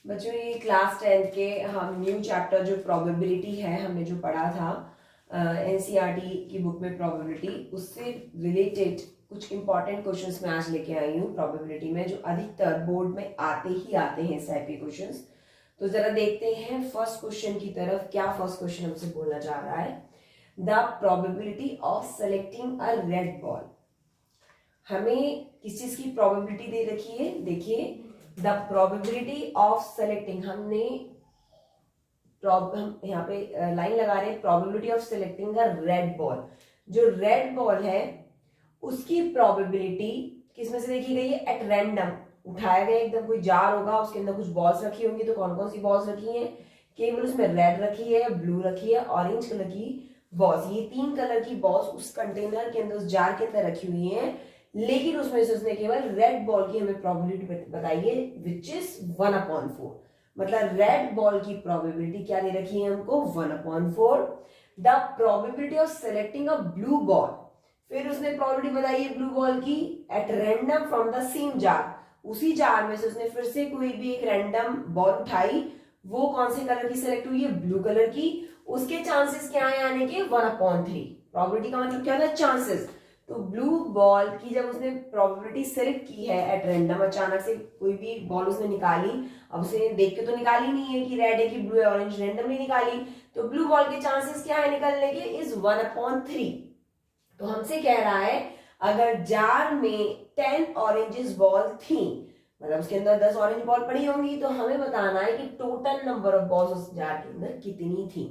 बच्चों ये class 10th के हम न्यू चैप्टर जो प्रोबेबिलिटी है हमने जो पढ़ा था एनसीईआरटी की बुक में प्रोबेबिलिटी, उससे रिलेटेड कुछ इंपॉर्टेंट क्वेश्चंस मैं आज लेके आई हूँ प्रोबेबिलिटी में, जो अधिकतर बोर्ड में आते ही आते हैं इस टाइप के क्वेश्चंस। तो जरा देखते हैं फर्स्ट क्वेश्चन की तरफ। क्या फर्स्ट क्वेश्चन हमसे बोलना चाह रहा है? The probability of selecting a red ball. हमें किस चीज की प्रोबेबिलिटी दे रखी है? देखिए, द प्रोबेबिलिटी ऑफ सेलेक्टिंग, हमने हम यहाँ पे लाइन लगा रहे हैं, probability of selecting the red ball. जो रेड बॉल है उसकी प्रोबेबिलिटी किस में से देखी गई है? एट रैंडम उठाया गया एकदम कोई जार होगा, उसके अंदर कुछ बॉल्स रखी होंगी। तो कौन कौन सी बॉल्स रखी हैं? केवल उसमें रेड रखी है, ब्लू रखी है, ऑरेंज कलर की बॉल्स। ये 3 कलर की बॉल्स उस कंटेनर के अंदर, उस जार के अंदर रखी हुई हैं, लेकिन उसमें से उसने केवल रेड बॉल की हमें प्रोबेबिलिटी बताई है, विच इज 1/4। मतलब रेड बॉल की प्रोबेबिलिटी क्या दे रखी है हमको? 1/4। The probability of selecting a blue ball, फिर उसने प्रोबेबिलिटी बताई है ब्लू बॉल की at random from the same jar. उसी जार में से उसने फिर से कोई भी एक रैंडम बॉल उठाई, वो कौन से कलर की सेलेक्ट हुई है? ब्लू कलर की। उसके चांसेस क्या है आने के? 1/3। प्रोबेबिलिटी का मतलब क्या होता है? चांसेस। तो ब्लू बॉल की जब उसने प्रोबेबिलिटी सेलेक्ट की है एट रैंडम, अचानक से कोई भी बॉल उसने निकाली, अब उसे देख के तो निकाली नहीं है कि रेड है कि ब्लू है, ऑरेंज, रैंडमली निकाली, तो ब्लू बॉल के चांसेस क्या है निकलने के? इज 1/3। तो हमसे कह रहा है अगर जार में 10 ऑरेंजेस बॉल थी, मतलब उसके अंदर 10 ऑरेंज बॉल पड़ी होंगी, तो हमें बताना है कि टोटल नंबर ऑफ बॉल्स उस जार के अंदर कितनी थी।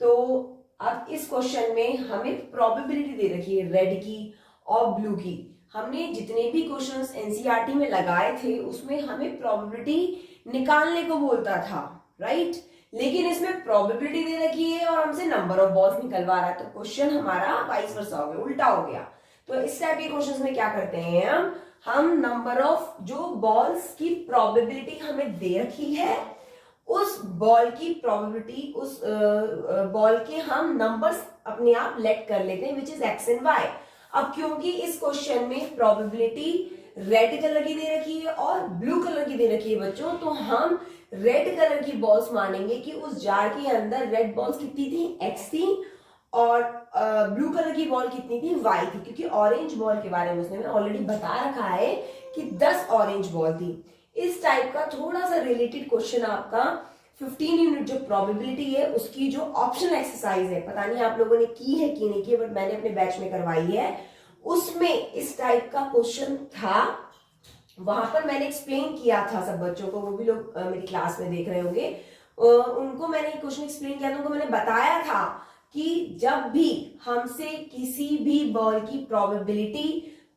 तो अब इस क्वेश्चन में हमें प्रोबेबिलिटी दे रखी है रेड की और ब्लू की। हमने जितने भी क्वेश्चंस एनसीईआरटी में लगाए थे उसमें हमें प्रोबेबिलिटी निकालने को बोलता था, राइट? लेकिन इसमें प्रोबेबिलिटी दे रखी है और हमसे नंबर ऑफ बॉल्स निकलवा रहा है, तो क्वेश्चन हमारा वाइस वर्सा हो गया, उल्टा हो गया। तो इस टाइप के क्वेश्चंस में क्या करते हैं हम नंबर ऑफ जो बॉल्स की प्रोबेबिलिटी हमें दे रखी है, उस बॉल की प्रोबेबिलिटी, उस बॉल के हम नंबर्स अपने आप लेट कर लेते हैं, which is x and y. अब क्योंकि इस क्वेश्चन में प्रोबेबिलिटी रेड कलर की दे रखी है और ब्लू कलर की दे रखी है बच्चों, तो हम रेड कलर की बॉल्स मानेंगे कि उस जार के अंदर रेड बॉल्स कितनी थी? एक्स थी, और ब्लू कलर की बॉल कितनी थी? वाई थी। क्योंकि ऑरेंज बॉल के बारे में उसने ऑलरेडी बता रखा है कि 10 ऑरेंज बॉल थी। इस टाइप का थोड़ा सा रिलेटेड क्वेश्चन आपका 15 यूनिट जो प्रोबेबिलिटी है उसकी जो ऑप्शनल एक्सरसाइज है, पता नहीं आप लोगों ने की है कि नहीं की, बट मैंने अपने बैच में करवाई है, उसमें इस टाइप का क्वेश्चन था। वहां पर मैंने एक्सप्लेन किया था सब बच्चों को, वो भी लोग मेरी क्लास में देख रहे होंगे, उनको मैंने क्वेश्चन एक्सप्लेन किया था, उनको मैंने बताया था कि जब भी हमसे किसी भी बॉल की प्रोबेबिलिटी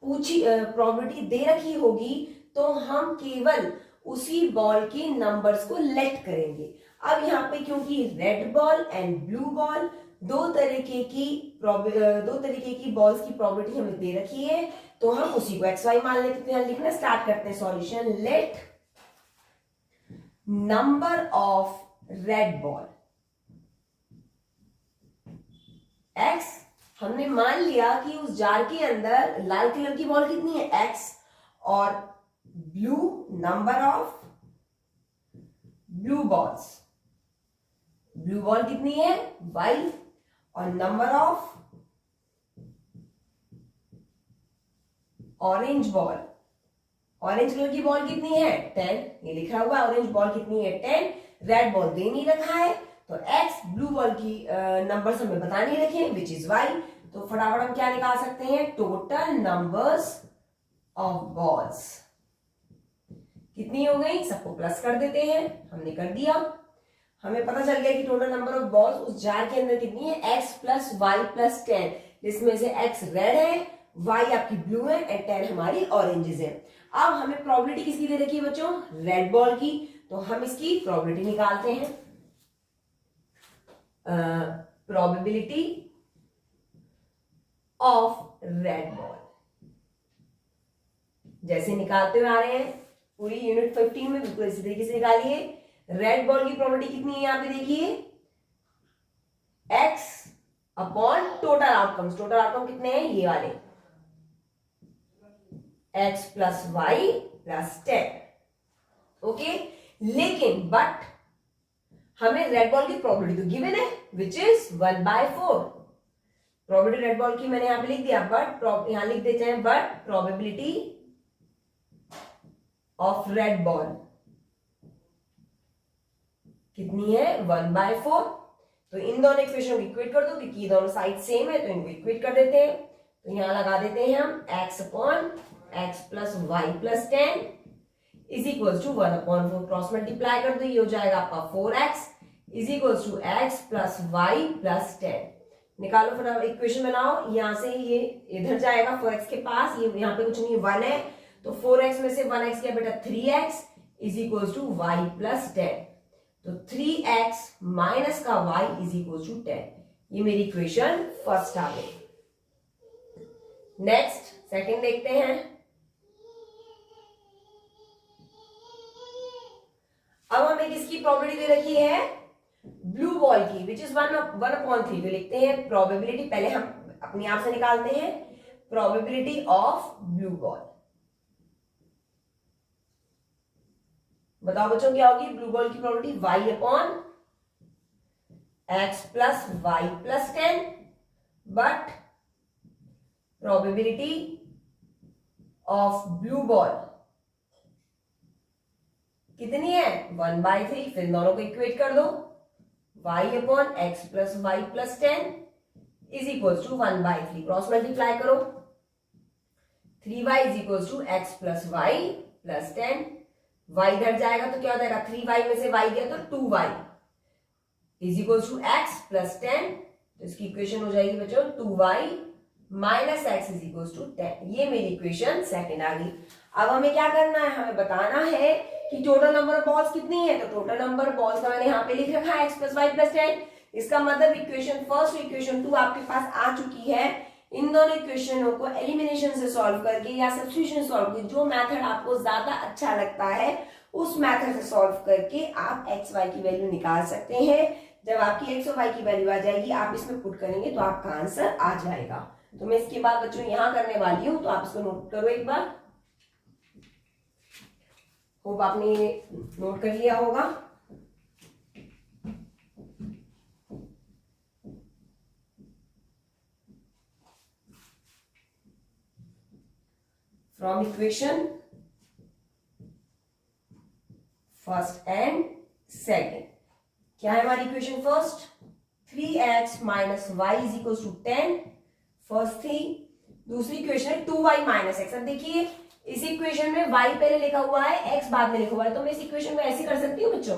पूछी, प्रोबेबिलिटी दे रखी होगी, तो हम केवल उसी बॉल के नंबर्स को लेट करेंगे। अब यहाँ पे क्योंकि red ball and blue ball दो तरीके की बॉल्स की प्रोबेबिलिटी हमें दे रखी है, तो हम उसी को एक्स वाई मान लेते हैं। लिखना स्टार्ट करते हैं solution. Let number of red ball x, हमने मान लिया कि उस जार के अंदर लाल कलर की बॉल कितनी है? एक्स, और blue number of blue balls, blue ball कितनी है? वाई, और number of orange ball, orange colour की बॉल कितनी है? 10, ये लिखा हुआ है ऑरेंज बॉल कितनी है? 10। रेड बॉल दे नहीं रखा है, तो एक्स, ब्लू बॉल की नंबर्स हमें बता नहीं रखे, विच इज वाई। तो फटाफट हम क्या निकाल सकते हैं? टोटल नंबर्स ऑफ बॉल्स कितनी हो गई? सबको प्लस कर देते हैं, हमने कर दिया। हमें पता चल गया कि टोटल नंबर ऑफ बॉल्स उस जार के अंदर कितनी है? एक्स प्लस वाई प्लस 10, जिसमें से एक्स रेड है, वाई आपकी ब्लू है, एंड 10 हमारी ऑरेंजेस है। अब हमें प्रोबेबिलिटी किसकी दे रखी है बच्चों? रेड बॉल की। तो हम इसकी प्रोबेबिलिटी निकालते हैं। प्रोबेबिलिटी ऑफ रेड बॉल जैसे निकालते हुए आ रहे हैं पूरी यूनिट 15 में, बिल्कुल इसी तरीके से निकालिए। रेड बॉल की प्रोबेबिलिटी कितनी है? यहां पे देखिए, x upon total outcomes. Total outcome कितने हैं? ये वाले, x plus y plus 10। Okay, लेकिन बट हमें रेड बॉल की प्रोबेबिलिटी तो गिवन है which is 1/4। Probability red ball की मैंने यहां पे लिख दिया, बट यहां लिख देते हैं but probability of red ball कितनी है 1/4। तो इन दोनों इक्वेशन को इक्वेट कर दो क्योंकि दोनों साइड सेम है तो इनको इक्वेट कर देते हैं। तो यहां लगा देते हैं हम x upon x plus y plus 10 is equal to 1/4। Cross multiply कर दो, ये हो जाएगा आपका 4x is equal to x plus y plus 10। निकालो फटाफट इक्वेशन बनाओ, यहां से ये इधर जाएगा 4x के पास, ये यहाँ पे कुछ नहीं 1 है तो 4x में से 1x गया बेटा 3x is equal to y plus 10। तो 3x माइनस का y इज इक्वल टू 10। ये मेरी इक्वेशन फर्स्ट आ गई। नेक्स्ट सेकंड देखते हैं। अब हमें किसकी प्रोबेबिलिटी दे रखी है ब्लू बॉल की विच इज 1/3। तो लिखते हैं प्रोबेबिलिटी, पहले हम अपने आप से निकालते हैं प्रोबेबिलिटी ऑफ ब्लू बॉल। बताओ बच्चों क्या होगी ब्लू बॉल की probability y upon x plus y plus 10 but probability of blue ball कितनी है 1/3। फिर दोनों को इक्वेट कर दो, y upon x plus y plus 10 is equal to 1/3। Cross multiply करो, 3y is equal to x plus y plus 10। y इधर जाएगा तो क्या हो जाएगा 3y में से y गया तो 2y is equal to x plus 10। तो इसकी इक्वेशन हो जाएगी बच्चों 2y minus x is equal to 10। ये मेरी इक्वेशन सेकंड आ गई। अब हमें क्या करना है, हमें बताना है कि टोटल नंबर ऑफ बॉल्स कितनी है। तो टोटल नंबर ऑफ बॉल्स का मैंने यहाँ पे लिख रखा है x प्लस वाई प्लस 10। इसका मतलब इक्वेशन फर्स्ट और इक्वेशन 2 आपके पास आ चुकी है। इन दोनों इक्वेशनों को एलिमिनेशन से सॉल्व करके या सब्स्टिट्यूशन सॉल्व करके, जो मेथड आपको ज्यादा अच्छा लगता है उस मेथड से सॉल्व करके आप एक्स वाई की वैल्यू निकाल सकते हैं। जब आपकी एक्स और वाई की वैल्यू आ जाएगी आप इसमें पुट करेंगे तो आपका आंसर आ जाएगा। तो मैं इसके बाद बच्चों यहां करने वाली हूं, तो आप इसको नोट करो एक बार। होप आपने नोट कर लिया होगा। From equation first and second, क्या है हमारी equation first 3x minus y is equal to 10 first थी। दूसरी इक्वेशन है 2y माइनस एक्स। अब देखिए इस इक्वेशन में y पहले लिखा हुआ है x बाद में लिखा हुआ है, तो मैं इस इक्वेशन को ऐसे कर सकती हूँ बच्चों,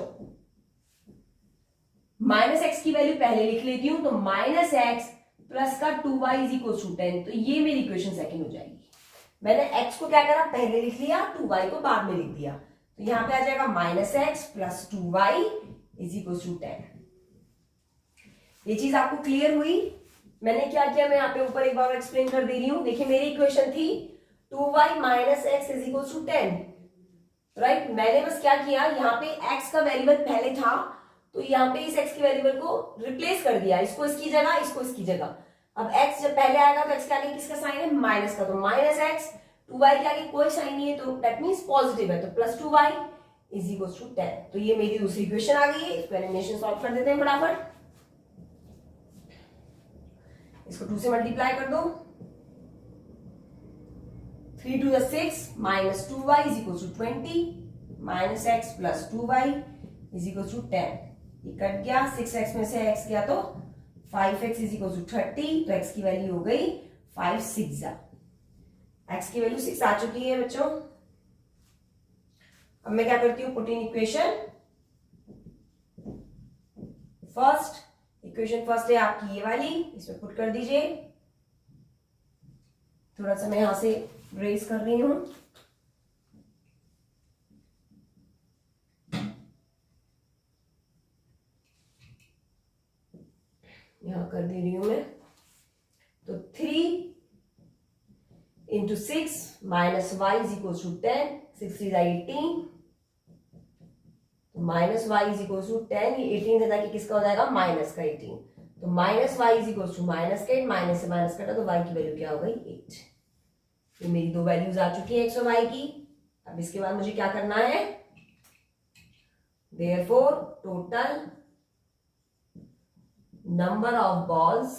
माइनस एक्स की वैल्यू पहले लिख लेती हूं तो माइनस एक्स प्लस का 2y इज इक्वल टू 10। तो ये मेरी इक्वेशन सेकंड हो जाएगी। मैंने x को क्या करा पहले लिख लिया, 2y को बाद में लिख दिया, तो यहां पे आ जाएगा minus x plus 2y is equal to 10। ये चीज आपको क्लियर हुई। मैंने क्या किया, मैं यहाँ पे ऊपर एक बार एक्सप्लेन कर दे रही हूँ। देखिए मेरी इक्वेशन थी 2y minus x is equal to 10, right. मैंने बस क्या किया, यहाँ पे x का वेरिएबल पहले था तो यहाँ पे इस x के वेरिएबल को रिप्लेस कर दिया, इसको इसकी जगह, इसको इसकी जगह। अब x जब पहले आएगा तो x के आगे किसका साइन है माइनस का, तो माइनस एक्स, 2y के आगे कोई साइन नहीं है तो दैट मींस पॉजिटिव है, तो plus 2y is equal to 10। तो ये मेरी दूसरी इक्वेशन आ गई है। इसको एलिमिनेशन सॉल्व कर देते हैं फटाफट। इसको 2 से मल्टीप्लाई कर दो, 3 to the 6 minus 2y is equal to 20 minus x plus 2y is equal to 10। ये कट गया, 6x में से x गया तो 5x इज इक्वल टू 30। तो x की वैल्यू हो गई 5 6 x की वैल्यू 6 आ चुकी है बच्चों। अब मैं क्या करती हूँ, put in equation first. Equation first है आपकी ये वाली, इसमें पुट कर दीजिए। थोड़ा सा मैं यहां से रेस कर रही हूं, यहां कर दे रही हूं मैं। तो 3 into 6 minus y is equal to 10, 6 is 18, तो minus y is equal to 10। ये 18 देता कि किसका हो जाएगा माइनस का 18, तो minus y is equal to minus का 8, माइनस से माइनस कटा तो वाई की वैल्यू क्या हो गई 8। ये मेरी दो वैल्यूज आ चुकी है एक्स और वाई की। अब इसके बाद मुझे क्या करना है, therefore total number of balls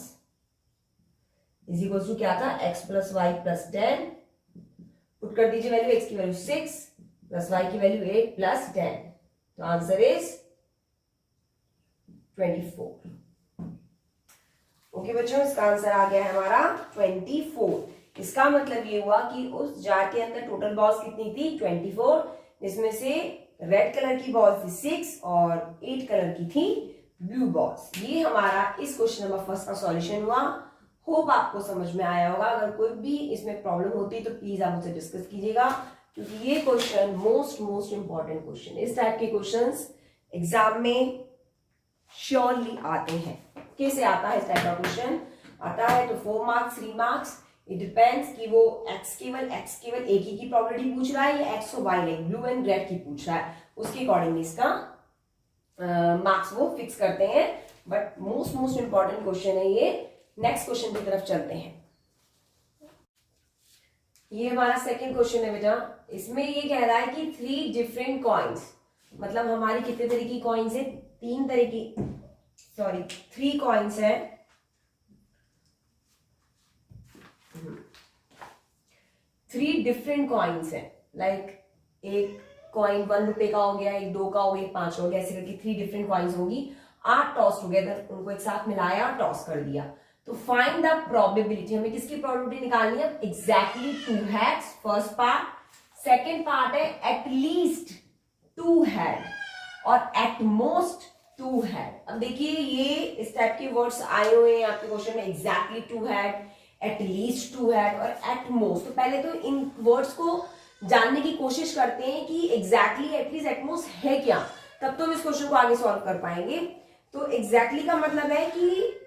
is equal to क्या था, x plus y plus 10, put कर दीजिए वैल्यू, x की वैल्यू 6 प्लस y की वैल्यू 8 प्लस 10, तो आंसर इज 24। ओके बच्चों, इसका आंसर आ गया है हमारा 24। इसका मतलब ये हुआ कि उस जार के अंदर टोटल बॉल्स कितनी थी, 24, जिसमें से रेड कलर की बॉल थी 6 और 8 कलर की थी ब्लू बॉल्स। ये हमारा इस क्वेश्चन नंबर फर्स्ट का सॉल्यूशन हुआ। होप आपको समझ में आया होगा। अगर कोई भी इसमें प्रॉब्लम होती है तो प्लीज आप मुझसे डिस्कस कीजिएगा, क्योंकि ये क्वेश्चन मोस्ट इंपॉर्टेंट क्वेश्चन, इस टाइप के क्वेश्चंस एग्जाम में श्योरली आते हैं। कैसे आता है इस टाइप का क्वेश्चन? आता है तो 4 मार्क्स 3 मार्क्स, इट डिपेंड्स कि वो x केवल एक ही की प्रोबेबिलिटी पूछ रहा है या x और y like blue and red की पूछ रहा है, उसके अकॉर्डिंग इसका मार्क्स वो फिक्स करते हैं। बट मोस्ट इंपॉर्टेंट क्वेश्चन है ये। नेक्स्ट क्वेश्चन की तरफ चलते हैं। ये हमारा सेकंड क्वेश्चन है बेटा। इसमें ये कह रहा है कि 3 डिफरेंट कॉइन्स, मतलब हमारी कितने तरह की कॉइन्स है, 3 कॉइन्स है। 3 डिफरेंट कॉइन्स है, लाइक एक कॉइन 1 रुपए का हो गया, एक 2 का हो गया, एक 5 हो गया, ऐसे करके 3 डिफरेंट कॉइन्स होंगी। आर टॉस टुगेदर, उनको एक साथ मिलाया, टॉस कर दिया। तो फाइंड द प्रोबेबिलिटी, हमें किसकी प्रोबेबिलिटी निकालनी है? Exactly 2 heads, first part. Second part है एटलीस्ट 2 हैड और एट मोस्ट 2 हैड। अब देखिए ये इस टाइप के वर्ड्स आए हुए हैं आपके क्वेश्चन में, एग्जैक्टली 2 हैड, एटलीस्ट 2 हैड और एट मोस्ट। तो पहले तो इन वर्ड्स को जानने की कोशिश करते हैं कि एग्जैक्टली, एटलीस्ट, एट मोस्ट है क्या, तब तो हम इस क्वेश्चन को आगे सॉल्व कर पाएंगे। तो एग्जैक्टली का मतलब है कि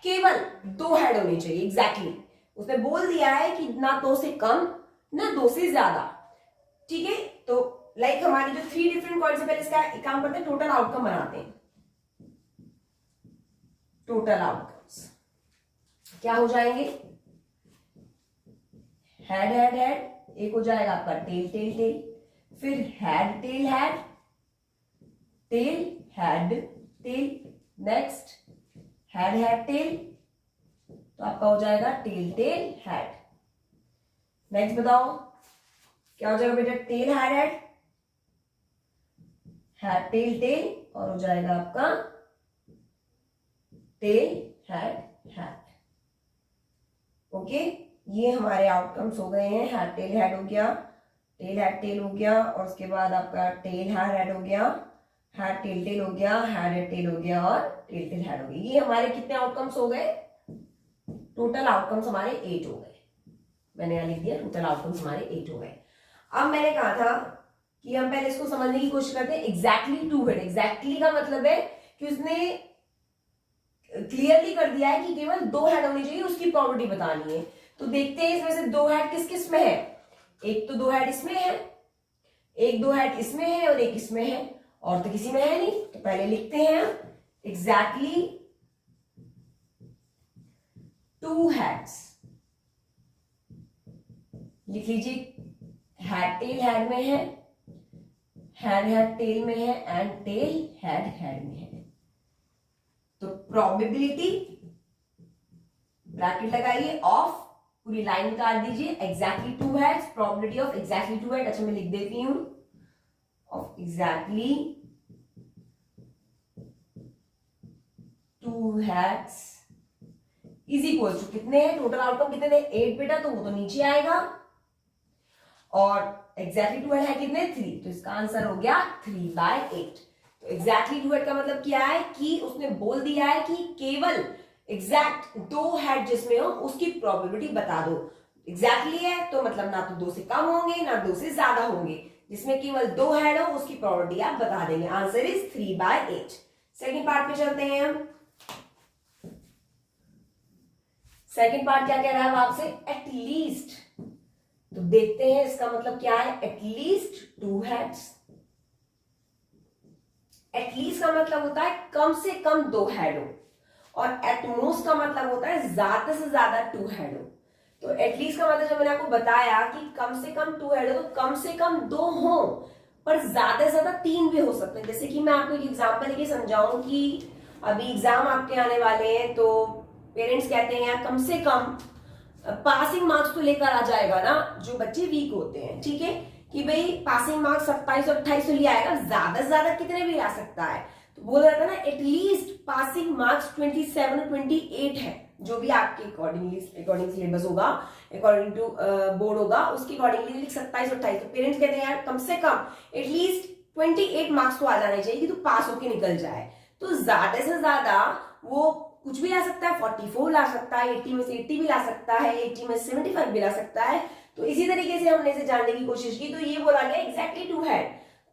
केवल 2 हेड होने चाहिए। एग्जैक्टली उसने बोल दिया है कि ना 2 से कम ना 2 से ज्यादा, ठीक है। तो लाइक हमारी जो 3 डिफरेंट कॉइन्स है, पहले इसका एक काम करते हैं, टोटल आउटकम बनाते हैं। टोटल आउटकम्स क्या हो जाएंगे? हेड हेड हेड, एक हो जाएगा आपका टेल टेल टेल, फिर head tail head, tail head tail, next head head tell, तो आपका हो जाएगा टेल टेल हेड। नेक्स्ट बताओ क्या हो जाएगा बेटा? Tail head head, head tail tail, और हो जाएगा आपका टेल हेड हेड। ओके, ये हमारे आउटकम्स हो गए हैं। हेड टेल हेड हो गया, टेल हेड टेल हो गया, और उसके बाद आपका टेल हेड हेड हो गया, हेड टेल टेल हो गया, हेड हेड टेल हो गया और टेल टेल हेड हो गया। ये हमारे कितने आउटकम्स हो गए? टोटल आउटकम्स हमारे 8 हो गए। मैंने यहां लिख दिया टोटल आउटकम्स हमारे 8 हो गए। अब मैंने कहा था कि हम पहले इसको समझने की कोशिश करते हैं। एग्जैक्टली 2 हेड, एग्जैक्टली का मतलब है कि उसने क्लियरली कर दिया है कि केवल 2 हेड होनी चाहिए, उसकी प्रोबेबिलिटी बतानी है। तो देखते हैं इसमें से 2 हेड किस किस में है। एक तो 2 हेड इसमें है, एक 2 हेड इसमें है और एक इसमें है, और तो किसी में है नहीं। तो पहले लिखते हैं एग्जैक्टली 2 हेड्स, लिख लीजिए। हेड टेल हेड में है, हेड हेड टेल में है, एंड टेल हेड हेड में है। तो प्रोबेबिलिटी ब्रैकेट लगाइए ऑफ, पूरी लाइन काट दीजिए, exactly 2 heads, probability of exactly 2 head. अच्छा मैं लिख देती हूं, of exactly 2 heads is equal to, कितने हैं टोटल आउटकम, कितने थे? 8 बेटा, तो वो तो नीचे आएगा, और एग्जैक्टली 2 हेड है कितने? 3, तो इसका आंसर हो गया 3/8। तो एग्जैक्टली 2 हेड का मतलब क्या है कि उसने बोल दिया है कि केवल एग्जैक्ट 2 हेड जिसमें हो उसकी प्रोबेबिलिटी बता दो। एग्जैक्टली है तो मतलब ना तो 2 से कम होंगे ना 2 से ज्यादा होंगे, जिसमें केवल 2 हेड हो उसकी प्रोबेबिलिटी आप बता देंगे। Answer is 3/8। सेकेंड पार्ट पे चलते हैं हम। सेकेंड पार्ट क्या कह रहा है आपसे? एटलीस्ट। तो देखते हैं इसका मतलब क्या है। एटलीस्ट 2 हेड्स, एटलीस्ट का मतलब होता है कम से कम 2 हेड हो, और एटमोस्ट का मतलब होता है ज्यादा से ज्यादा 2 हेड हो। तो एटलीस्ट का मतलब जब मैंने आपको बताया कि कम से कम 2 हेड हो, तो कम से कम 2 हो, पर ज्यादा से ज्यादा 3 भी हो सकते हैं। जैसे कि मैं आपको एक एग्जांपल लेके समझाऊं कि अभी एग्जाम आपके आने वाले हैं, तो पेरेंट्स कहते हैं यार कम से कम पासिंग मार्क्स तो लेकर आ जाएगा ना, जो बच्चे वीक होते हैं, ठीक है, कि भाई पासिंग मार्क्स 27 और 28 तो ले आएगा, ज्यादा से ज्यादा कितने भी ला सकता है। तो बोल रहा था ना एटलीस्ट पासिंग मार्क्स 27 और 28 है, जो भी आपके अकॉर्डिंग सिलेबस होगा, अकॉर्डिंग टू बोर्ड होगा, उसके अकॉर्डिंगली 27 और 28। तो पेरेंट्स कहते हैं यार कम से कम एटलीस्ट 28 मार्क्स तो आ जाने चाहिए कि तू पास होके निकल जाए। तो ज्यादा से ज्यादा वो कुछ भी ला सकता है, 44 ला सकता है, 80 में से 80 भी ला सकता है, 80 में 75 भी ला सकता है। तो इसी तरीके से हमने इसे जानने की कोशिश की। तो ये बोला गया एग्जैक्टली 2 हेड,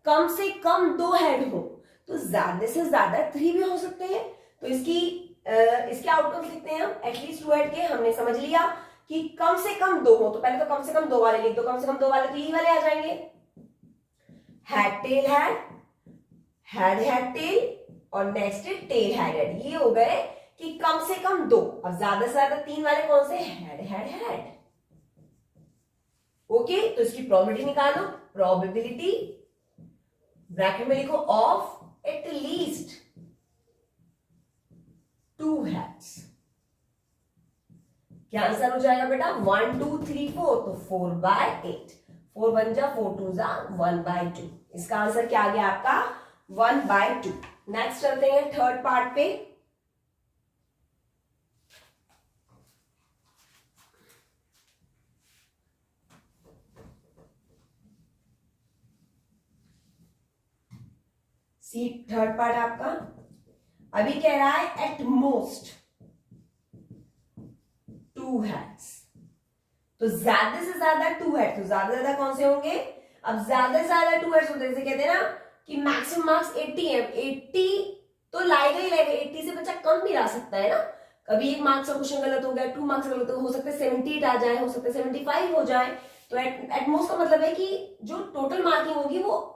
कम से कम 2 हेड हो, तो ज्यादा से ज्यादा 3 भी हो सकते हैं। तो इसके आउटकम्स लिखते हैं हम एटलीस्ट 2 हेड के। हमने समझ लिया कि कम से कम 2 हो, तो पहले तो कम से कम 2 वाले लिख दो, कम से कम 2 वाले तो यही वाले आ जाएंगे, head tail head, head head tell, और नेक्स्ट टेल हेड हेड। ये हो गए कि कम से कम 2। अब ज्यादा से ज्यादा 3 वाले कौन से, हेड हेड हेड। ओके, तो इसकी प्रोबेबिलिटी निकालो, प्रोबेबिलिटी ब्रैकेट में लिखो ऑफ एटलीस्ट 2 हेड्स। क्या आंसर हो जाएगा बेटा, 1 2 3 4, तो 4/8, 4 1 जा 4 2 जा 1/2। इसका आंसर क्या आ गया आपका, 1/2। नेक्स्ट चलते हैं थर्ड पार्ट पे। सी थर्ड पार्ट आपका अभी कह रहा है एट मोस्ट 2 हेड्स। तो ज्यादा से ज्यादा 2 हेड, तो ज्यादा से ज्यादा कौन से होंगे, अब ज्यादा से ज्यादा 2 हेड्स होते हैं। जैसे कहते हैं ना कि मैक्सिमम मार्क्स 80 है, 80 तो लाएगा ही लाएगा, 80 से बच्चा कम भी ला सकता है ना। कभी 1 मार्क्स का क्वेश्चन गलत हो गया, 2 मार्क्स गलत हो सकता है 78 आ जाए, हो सकता है 75 हो जाए। तो एट मोस्ट का मतलब है कि जो टोटल मार्किंग होगी वो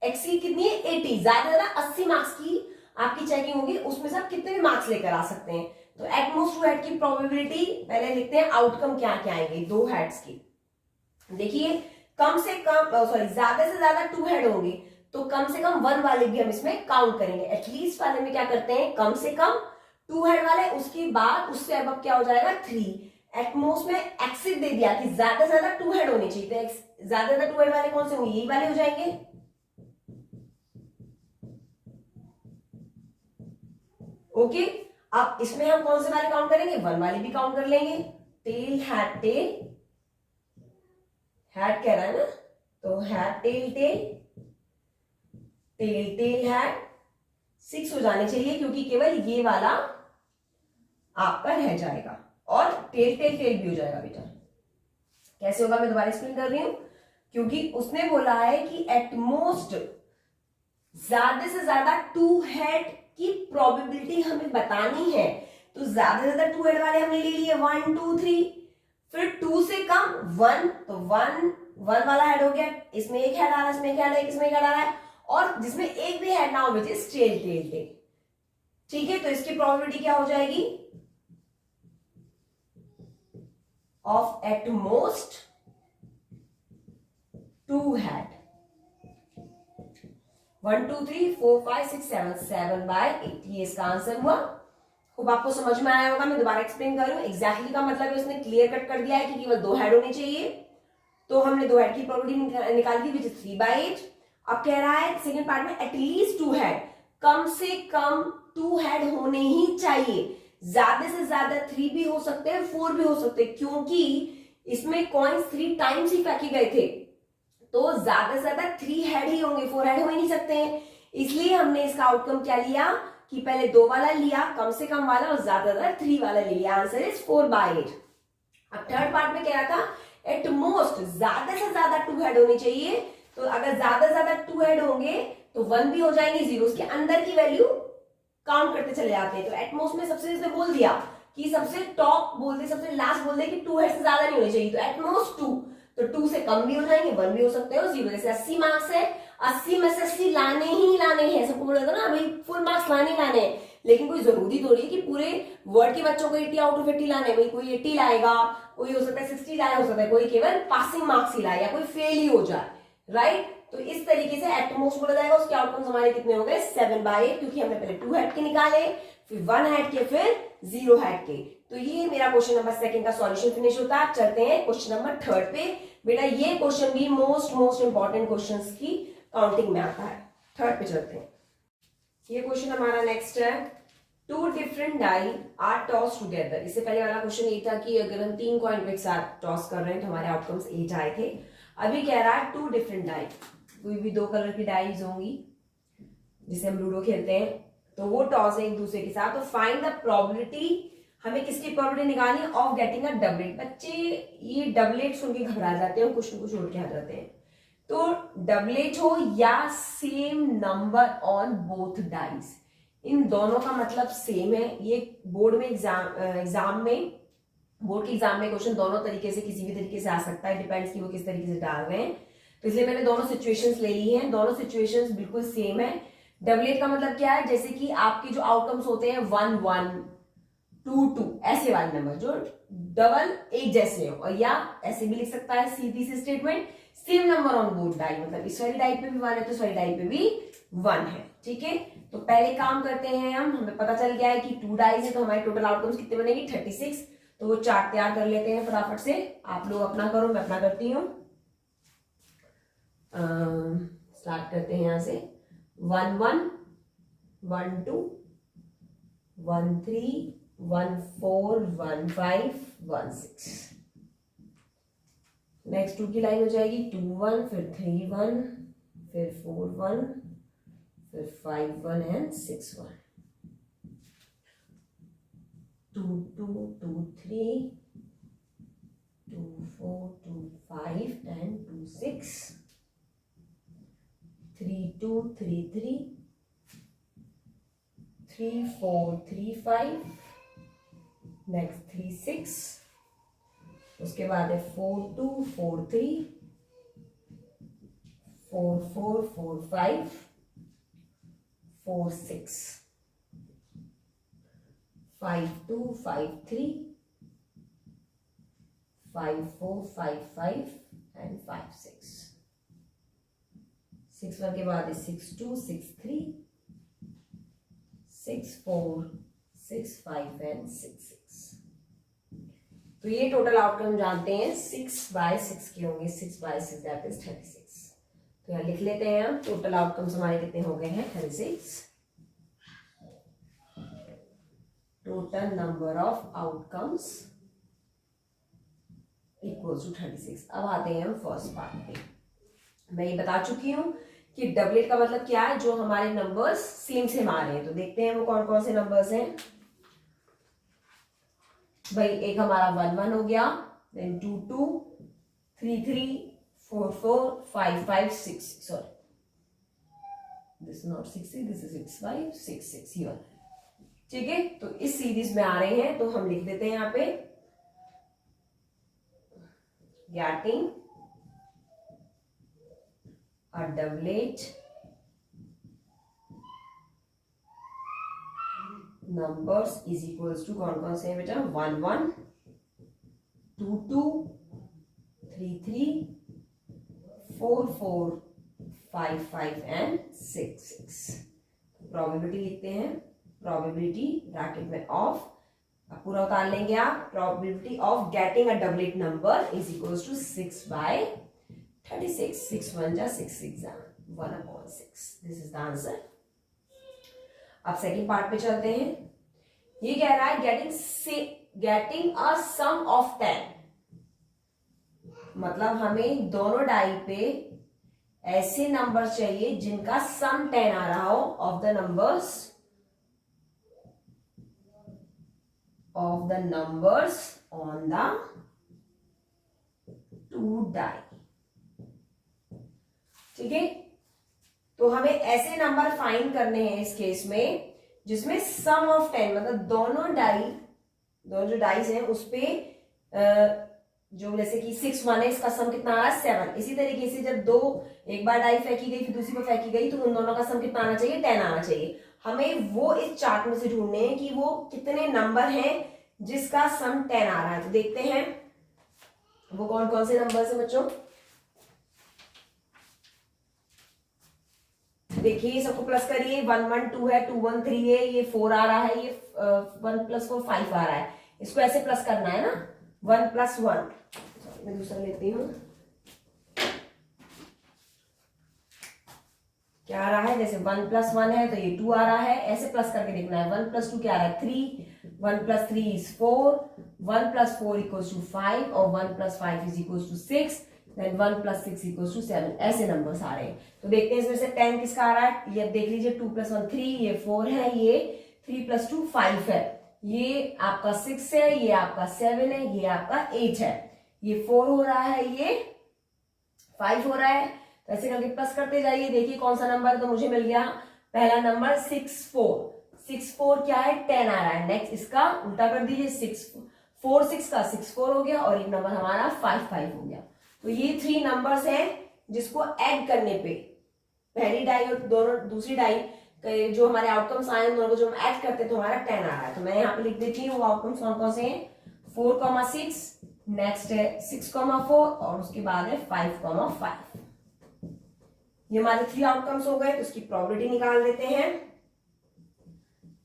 एक्सी कितनी है, 80, ज्यादा ज्यादा 80 मार्क्स की आपकी चेकिंग होगी, उसमें से आप कितने भी मार्क्स लेकर आ सकते हैं। तो एट मोस्ट 2 हेड की प्रोबेबिलिटी पहले लिखते हैं, आउटकम क्या क्या आएंगे 2 हेड्स की। देखिए कम से कम सॉरी ज्यादा से ज्यादा 2 हेड होंगे, तो कम से कम 1 वाले भी हम इसमें काउंट करेंगे। एटलीस्ट वाले में क्या करते हैं, कम से कम 2 हेड वाले, उसके बाद उससे अब क्या हो जाएगा 3। एटमोस्ट में एक्सिट दे दिया कि ज्यादा से ज्यादा 2 हेड होने चाहिए, तो ज्यादा से ज्यादा 2 हेड वाले कौन से होंगे, यही वाले हो जाएंगे। ओके, अब इसमें हम कौन से वाले काउंट करेंगे, 1 वाले भी काउंट कर लेंगे। टेल हैड टेल, हैड कह रहा है ना, तो head tail tail, tail tail head 6 हो जाने चाहिए, क्योंकि केवल ये वाला आपका रह जाएगा और टेल टेल टेल भी हो जाएगा बेटा। कैसे होगा मैं दोबारा एक्सप्लेन कर रही हूं, क्योंकि उसने बोला है कि एटमोस्ट ज्यादा से ज्यादा 2 हेड की प्रोबेबिलिटी हमें बतानी है। तो ज्यादा से ज्यादा 2 हेड वाले हमने ले लिए 1 2 3, फिर 2 से कम 1, तो 1 वाला हेड हो गया, इसमें एक हेड आ रहा है, इसमें एक हेड है, इसमें एक हेड आ रहा है, और जिसमें एक भी हेड ना हो which is tail tail tail. ठीक है, तो इसकी प्रोबेबिलिटी क्या हो जाएगी, ऑफ एट मोस्ट 2 हेड। 1 2 3 4 5 6 7, 7/8, ये इसका आंसर हुआ। खूब आपको समझ में आया होगा, मैं दोबारा एक्सप्लेन कर रही हूँ। एग्जैक्टली का मतलब है उसने क्लियर कट कर दिया है कि केवल 2 हेड होने चाहिए, तो हमने 2 हेड की प्रोबेबिलिटी निकाल दी विच इज 3/8। अब कह रहा है सेकंड पार्ट में एटलीस्ट 2 हेड, कम से कम 2 हेड होने ही चाहिए, ज्यादा से ज्यादा 3 भी हो सकते हैं, 4 भी हो सकते हैं, क्योंकि इसमें कॉइन्स 3 टाइम्स ही फेंके गए थे, तो ज्यादा से ज्यादा 3 हेड ही होंगे, 4 हेड हो ही नहीं सकते हैं। इसलिए हमने इसका आउटकम क्या लिया कि पहले 2 वाला लिया, कम से कम वाला, और ज्यादा से ज्यादा 3 वाला ले लिया। Answer is 4/8। अब थर्ड पार्ट में क्या था, एट मोस्ट ज्यादा से ज्यादा 2 हेड होने चाहिए, तो अगर ज्यादा से ज्यादा 2 हेड होंगे तो 1 भी हो जाएंगे, 0 के अंदर की वैल्यू काउंट करते चले जाते हैं। तो एटमोस्ट में सबसे इसने बोल दिया कि सबसे टॉप बोल दे, सबसे लास्ट बोल दे कि 2 हेड से ज्यादा नहीं होने चाहिए, तो एटमोस्ट 2, तो 2 से कम भी हो जाएंगे, 1 भी हो सकते हैं, और 0। जैसे 80 मार्क्स है, 80 में से 80 लाने ही लाने हैं, सबको बोला था ना भाई फुल मार्क्स लाने लाने हैं, लेकिन कोई जरूरी थोड़ी है कि पूरे वर्ल्ड के बच्चों को 80 आउट ऑफ 80 लाने, भाई कोई 80 लाएगा, कोई हो सकता है 60 लाए, हो सकता है कोई केवल पासिंग मार्क्स ही लाए, या कोई फेल ही हो जाए, राइट। तो इस तरीके से एटमोस्ट बोला जाएगा। उसके आउटकम्स हमारे कितने हो गए 7/8, क्योंकि हमने पहले 2 हेड के निकाले, फिर 1 हेड के, फिर 0 हेड के। तो ये मेरा क्वेश्चन नंबर 2 का सॉल्यूशन फिनिश होता है। चलते हैं क्वेश्चन नंबर 3 पे। बेटा ये क्वेश्चन भी मोस्ट इंपॉर्टेंट क्वेश्चंस की काउंटिंग में आता है। 3 पे चलते हैं। ये क्वेश्चन हमारा नेक्स्ट है, 2 different die are toss together. इससे पहले वाला क्वेश्चन ये था कि अगर हम 3 कॉइन को एक साथ टॉस कर रहे हैं तो हमारे आउटकम्स 8 आए थे। अभी कह रहा है 2 डिफरेंट डाई, कोई भी 2 कलर की डाइज होंगी जिसे हम लूडो खेलते हैं, तो वो टॉस है एक दूसरे के साथ। तो फाइंड द प्रोबेबिलिटी, हमें किसकी प्रोबेबिलिटी निकालनी है ऑफ गेटिंग अ डबलेट। बच्चे ये डबलेट सुन के घबरा जाते हैं, कुछ न कुछ उड़ के आ जाते हैं। तो डबलेट हो या same number on both dice, इन दोनों का मतलब सेम है। ये बोर्ड में बोर्ड के एग्जाम में क्वेश्चन दोनों तरीके से किसी भी तरीके से आ सकता है, डिपेंड्स कि वो किस तरीके से डाल रहे हैं। तो इसलिए मैंने दोनों सिचुएशंस ले ली हैं, दोनों सिचुएशंस बिल्कुल सेम है। डबलेट का मतलब क्या है, जैसे कि आपके जो आउटकम्स होते हैं 1 1 2 2 ऐसे वाले नंबर जो डबल एक जैसे हो, और या ऐसे भी लिख सकता है सीधी सी statement, same number on both die, मतलब इस वाली डाई पे भी 1 है तो इस वाली डाई पे भी 1 है। ठीक है, तो पहले काम करते हैं हमें पता चल गया है कि 2 डाइज है तो हमारे टोटल आउटकम्स कितने बनेंगे 36। तो वो चार्ट तैयार कर लेते हैं फटाफट से। आप लोग अपना करो, मैं अपना करती हूँ। स्टार्ट करते हैं यहां से 1 1 1 2 1 3 1 4 1 5 1 6। नेक्स्ट 2 की लाइन हो जाएगी 2 1 फिर 3 1 फिर 4 1 फिर 5 1 एंड 6 1। 2 2 2 3 2 4 2 5 and 2 6 3 2 3 3 3 4 3 5 नेक्स्ट 3 6, उसके बाद है 4 2 4 3 4 4 4 5 4 6 5 2 5 3 5 4 5 5 एंड 5 6। 6 1 के बाद है 6 2 6 3 6 4 6 5 एंड 6 6। तो ये टोटल आउटकम जानते हैं 6/6 के होंगे। 6/6 दैट इज 36। तो यहां लिख लेते हैं हम, टोटल आउटकम्स हमारे कितने हो गए हैं 36। Total number of outcomes equals to 36। अब आते हैं हम फर्स्ट पार्ट पे। मैं ये बता चुकी हूं कि डबलेट का मतलब क्या है, जो हमारे नंबर्स सेम सेम आ रहे हैं। तो देखते हैं वो कौन कौन से नंबर्स हैं। भाई एक हमारा 1 1 हो गया, then 2 2 3 3 4 4 5 5 6, sorry this not 6 this is 6 5 6 6 ये वाला। ठीक है, तो इस सीरीज में आ रहे हैं, तो हम लिख देते हैं यहां पे getting a doublet numbers is equals to कौन कौन से हैं बेटा 1 1 2 2 3 3 4 4 5 5 एंड 6 6। प्रोबेबिलिटी लिखते हैं, प्रोबेबिलिटी ब्रैकेट में ऑफ, पूरा उतार लेंगे आप, probability of getting a doublet number is equals to 6/36। 6 1 जा 6 6 जा 1/6। This is the answer. अब सेकंड पार्ट पे चलते हैं। ये कह रहा है गेटिंग अ सम ऑफ 10, मतलब हमें दोनों डाई पे ऐसे नंबर चाहिए जिनका सम 10 आ रहा हो of the numbers on the 2 die. ठीक है, तो हमें ऐसे नंबर फाइंड करने हैं इस केस में जिसमें सम ऑफ 10, मतलब दोनों जो डाइस हैं उस पे जो जैसे कि 6 1 है, इसका सम कितना आ रहा है 7। इसी तरीके से जब एक बार डाई फेंकी गई फिर दूसरी पर फेंकी गई तो उन दोनों का सम कितना आना चाहिए 10 आना चाहिए। हमें वो इस चार्ट में से ढूंढने हैं कि वो कितने नंबर हैं जिसका सम 10 आ रहा है। तो देखते हैं वो कौन कौन से नंबर है बच्चों। देखिए सबको प्लस करिए, 1 1 2 है, 2 1 3 है, ये 4 आ रहा है, ये 1 + 4 5 आ रहा है, इसको ऐसे प्लस करना है ना, 1 + 1, मैं दूसरा लेती हूँ, क्या आ रहा है, जैसे 1 + 1 है तो ये 2 आ रहा है, ऐसे प्लस करके देखना है, 1 + 2 क्या आ रहा है 3, 1 + 3 is 4, 1 + 4 = 5 और 1 + 5 = 6, then 1 + 6 = 7, ऐसे नंबर्स आ रहे हैं। तो देखते हैं इसमें से 10 किसका आ रहा है, ये देख लीजिए 2 + 1 3, ये 4 है, ये 3 + 2 5 है, ये आपका 6 है, ये आपका 7 है, ये आपका 8 है, ये 4 हो रहा है, ये 5 हो रहा है, तो ऐसे करके प्लस करते जाइए। देखिए कौन सा नंबर, तो मुझे मिल गया पहला नंबर 64 क्या है 10 आ रहा है। नेक्स्ट इसका उल्टा कर दीजिए, 6 का 64 हो गया और एक नंबर हमारा 5 हो गया। तो ये 3 नंबर्स हैं जिसको ऐड करने पे पहली डाई और दोनों दूसरी डाई जो हमारे आउटकम्स आए दोनों को जो हम ऐड करते हैं तो हमारा 10 आ रहा है। तो मैं यहाँ पे लिख देती हूँ वो आउटकम्स कौन कौन से हैं, 4,6, नेक्स्ट है 6,4 और उसके बाद है 5,5। ये हमारे 3 आउटकम्स हो गए। तो इसकी प्रोबेबिलिटी निकाल देते हैं।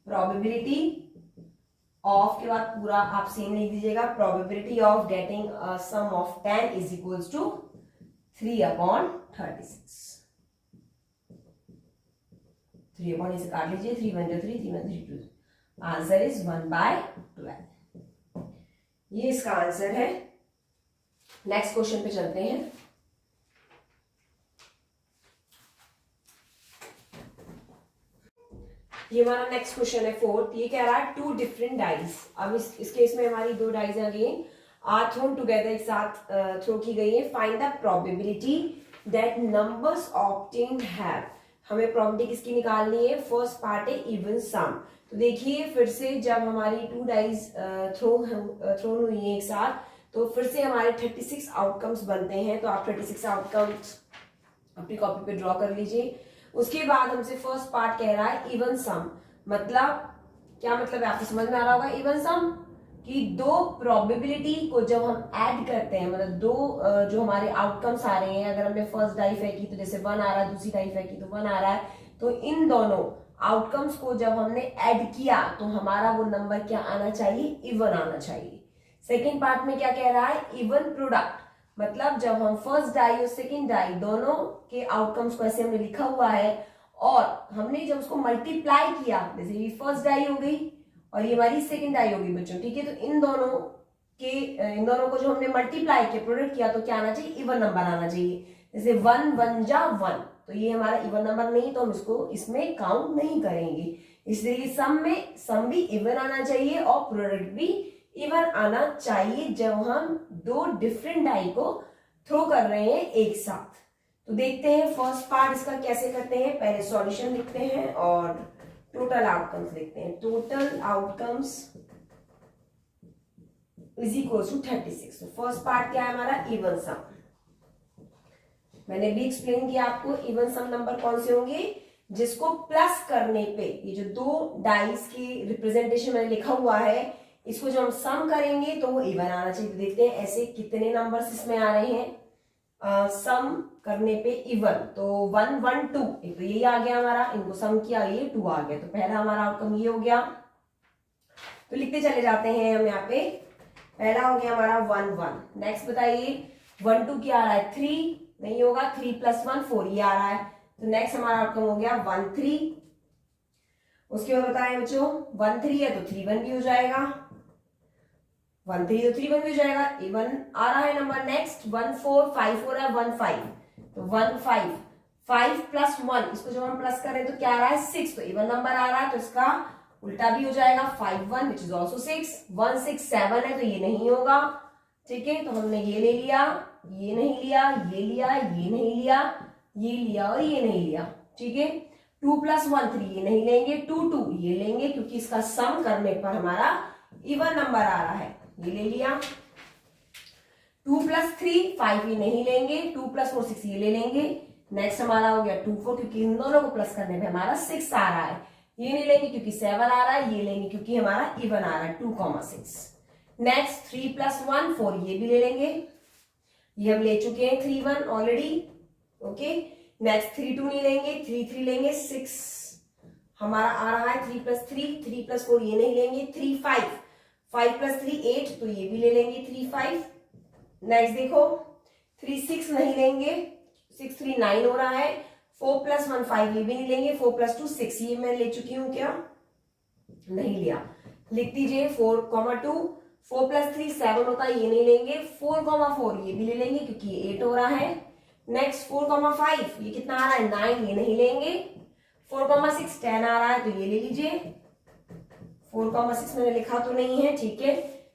प्रोबेबिलिटी ऑफ के बाद पूरा आप सेम लिख दीजिएगा, probability of getting sum of 10 is equals to 3/36। 3 इसे काट लीजिए, 3 1 3, 3 1 3 2, आंसर इज 1/12। ये इसका आंसर है। नेक्स्ट क्वेश्चन पे चलते हैं। ये हमारा नेक्स्ट क्वेश्चन है 4th। ये कह रहा है 2 डिफरेंट डाइज। अब इस केस में हमारी 2 dice again are thrown together, एक साथ थ्रो की गई है। Find the probability that numbers obtained have. हमें प्रोबेबिलिटी किसकी निकालनी है, फर्स्ट पार्ट है इवन सम। तो देखिए फिर से जब हमारी 2 डाइज थ्रोन हुई है एक साथ, तो फिर से हमारे 36 आउटकम्स बनते हैं। तो आप 36 आउटकम्स अपनी कॉपी पे ड्रॉ कर लीजिए। उसके बाद हमसे फर्स्ट पार्ट कह रहा है इवन सम। मतलब क्या मतलब है, आपको समझ में आ रहा होगा। इवन सम कि 2 प्रोबेबिलिटी को जब हम ऐड करते हैं, मतलब 2 जो हमारे आउटकम्स आ रहे हैं, अगर हमने फर्स्ट डाई फेंकी तो जैसे 1 आ रहा है, दूसरी डाई फेंकी तो 1 आ रहा है, तो इन दोनों आउटकम्स को जब हमने ऐड किया तो हमारा वो नंबर क्या आना चाहिए, इवन आना चाहिए। सेकेंड पार्ट में क्या कह रहा है, इवन प्रोडक्ट। मतलब जब हम फर्स्ट डाई और सेकेंड डाई दोनों के आउटकम्स को ऐसे हमने लिखा हुआ है और हमने जब उसको मल्टीप्लाई किया, जैसे ये फर्स्ट डाई हो गई और ये हमारी सेकेंड डाई होगी बच्चों, ठीक है। तो इन दोनों को जो हमने मल्टीप्लाई किया, प्रोडक्ट किया, तो क्या आना चाहिए, इवन नंबर आना चाहिए। जैसे 1 1 जा 1, तो ये हमारा इवन नंबर नहीं, तो हम इसको इसमें काउंट नहीं करेंगे। इसलिए सम भी इवन आना चाहिए और प्रोडक्ट भी इवन आना चाहिए जब हम 2 डिफरेंट डाई को थ्रो कर रहे हैं एक साथ। तो देखते हैं फर्स्ट पार्ट इसका कैसे करते हैं। पहले सॉल्यूशन लिखते हैं और टोटल आउटकम्स लिखते हैं। Total outcomes is equal to 36। तो फर्स्ट पार्ट क्या है हमारा, इवन सम। मैंने भी एक्सप्लेन किया आपको इवन सम नंबर कौन से होंगे, जिसको प्लस करने पे ये जो 2 डाइस की रिप्रेजेंटेशन मैंने लिखा हुआ है, इसको जब हम सम करेंगे तो वो इवन आना चाहिए। तो देखते हैं ऐसे कितने नंबर्स इसमें आ रहे हैं सम करने पे इवन। तो 1 1 2, एक तो यही आ गया हमारा, इनको सम किया ये 2 आ गया। तो पहला हमारा आउटकम ये हो गया। तो लिखते चले जाते हैं हम यहाँ पे। पहला हो गया हमारा 1 1। नेक्स्ट बताइए 1 2 क्या आ रहा है, 3 नहीं होगा, 3 + 1 4 ये आ रहा है। तो नेक्स्ट हमारा आउटकम हो गया 1 3। उसके बाद बताएं बच्चों 1 3 है तो 3 1 भी हो जाएगा, 1 3 तो 3 1 भी हो जाएगा, इवन आ रहा है नंबर। नेक्स्ट 1 4 5 हो रहा है, 1 5, तो 1 5 5 + 1, इसको जब हम प्लस करें तो क्या आ रहा है 6, तो इवन नंबर आ रहा है, तो इसका उल्टा भी हो जाएगा 5 1 विच इज ऑल्सो 6। 1 6 7 है तो ये नहीं होगा, ठीक है। तो हमने ये ले लिया, ये नहीं लिया, ये लिया, ये नहीं लिया, ये लिया और ये नहीं लिया, ठीक है। 2 + 1 3 ये नहीं लेंगे, 2 2 ये लेंगे क्योंकि इसका सम करने पर हमारा इवन नंबर आ रहा है, ये ले लिया। 2 + 3 5 ये नहीं लेंगे, 2 + 4 6 ये ले लेंगे। नेक्स्ट हमारा हो गया 2 4, क्योंकि इन दोनों को प्लस करने पे हमारा 6 आ रहा है, ये नहीं लेंगे क्योंकि 7 आ रहा है, ये लेंगे क्योंकि हमारा इवन आ रहा है 2,6। नेक्स्ट 3 + 1 4 ये भी ले लेंगे, ये हम ले चुके हैं 3 1 ऑलरेडी, ओके। नेक्स्ट 3 2 नहीं लेंगे, 3 3 लेंगे, 6 हमारा आ रहा है 3 + 3, 3 + 4 ये नहीं लेंगे, 3 5, 5 + 3 8 तो ये भी ले लेंगे 3 5। नेक्स्ट देखो 3 6 नहीं लेंगे, 6 3 9 हो रहा है, 4 + 1 5 ये भी नहीं लेंगे, 4 + 2 6 ये मैं ले चुकी हूँ, क्या नहीं लिया, लिख दीजिए 4 2, 4 + 3 7 होता है ये नहीं लेंगे, 4 4 ये भी ले लेंगे क्योंकि ये 8 हो रहा है। नेक्स्ट 4 5 ये कितना आ रहा है 9 ये नहीं लेंगे, 4 6 10 आ रहा है तो ये ले लीजिए, 4 6 मैंने लिखा तो नहीं है, ठीक है।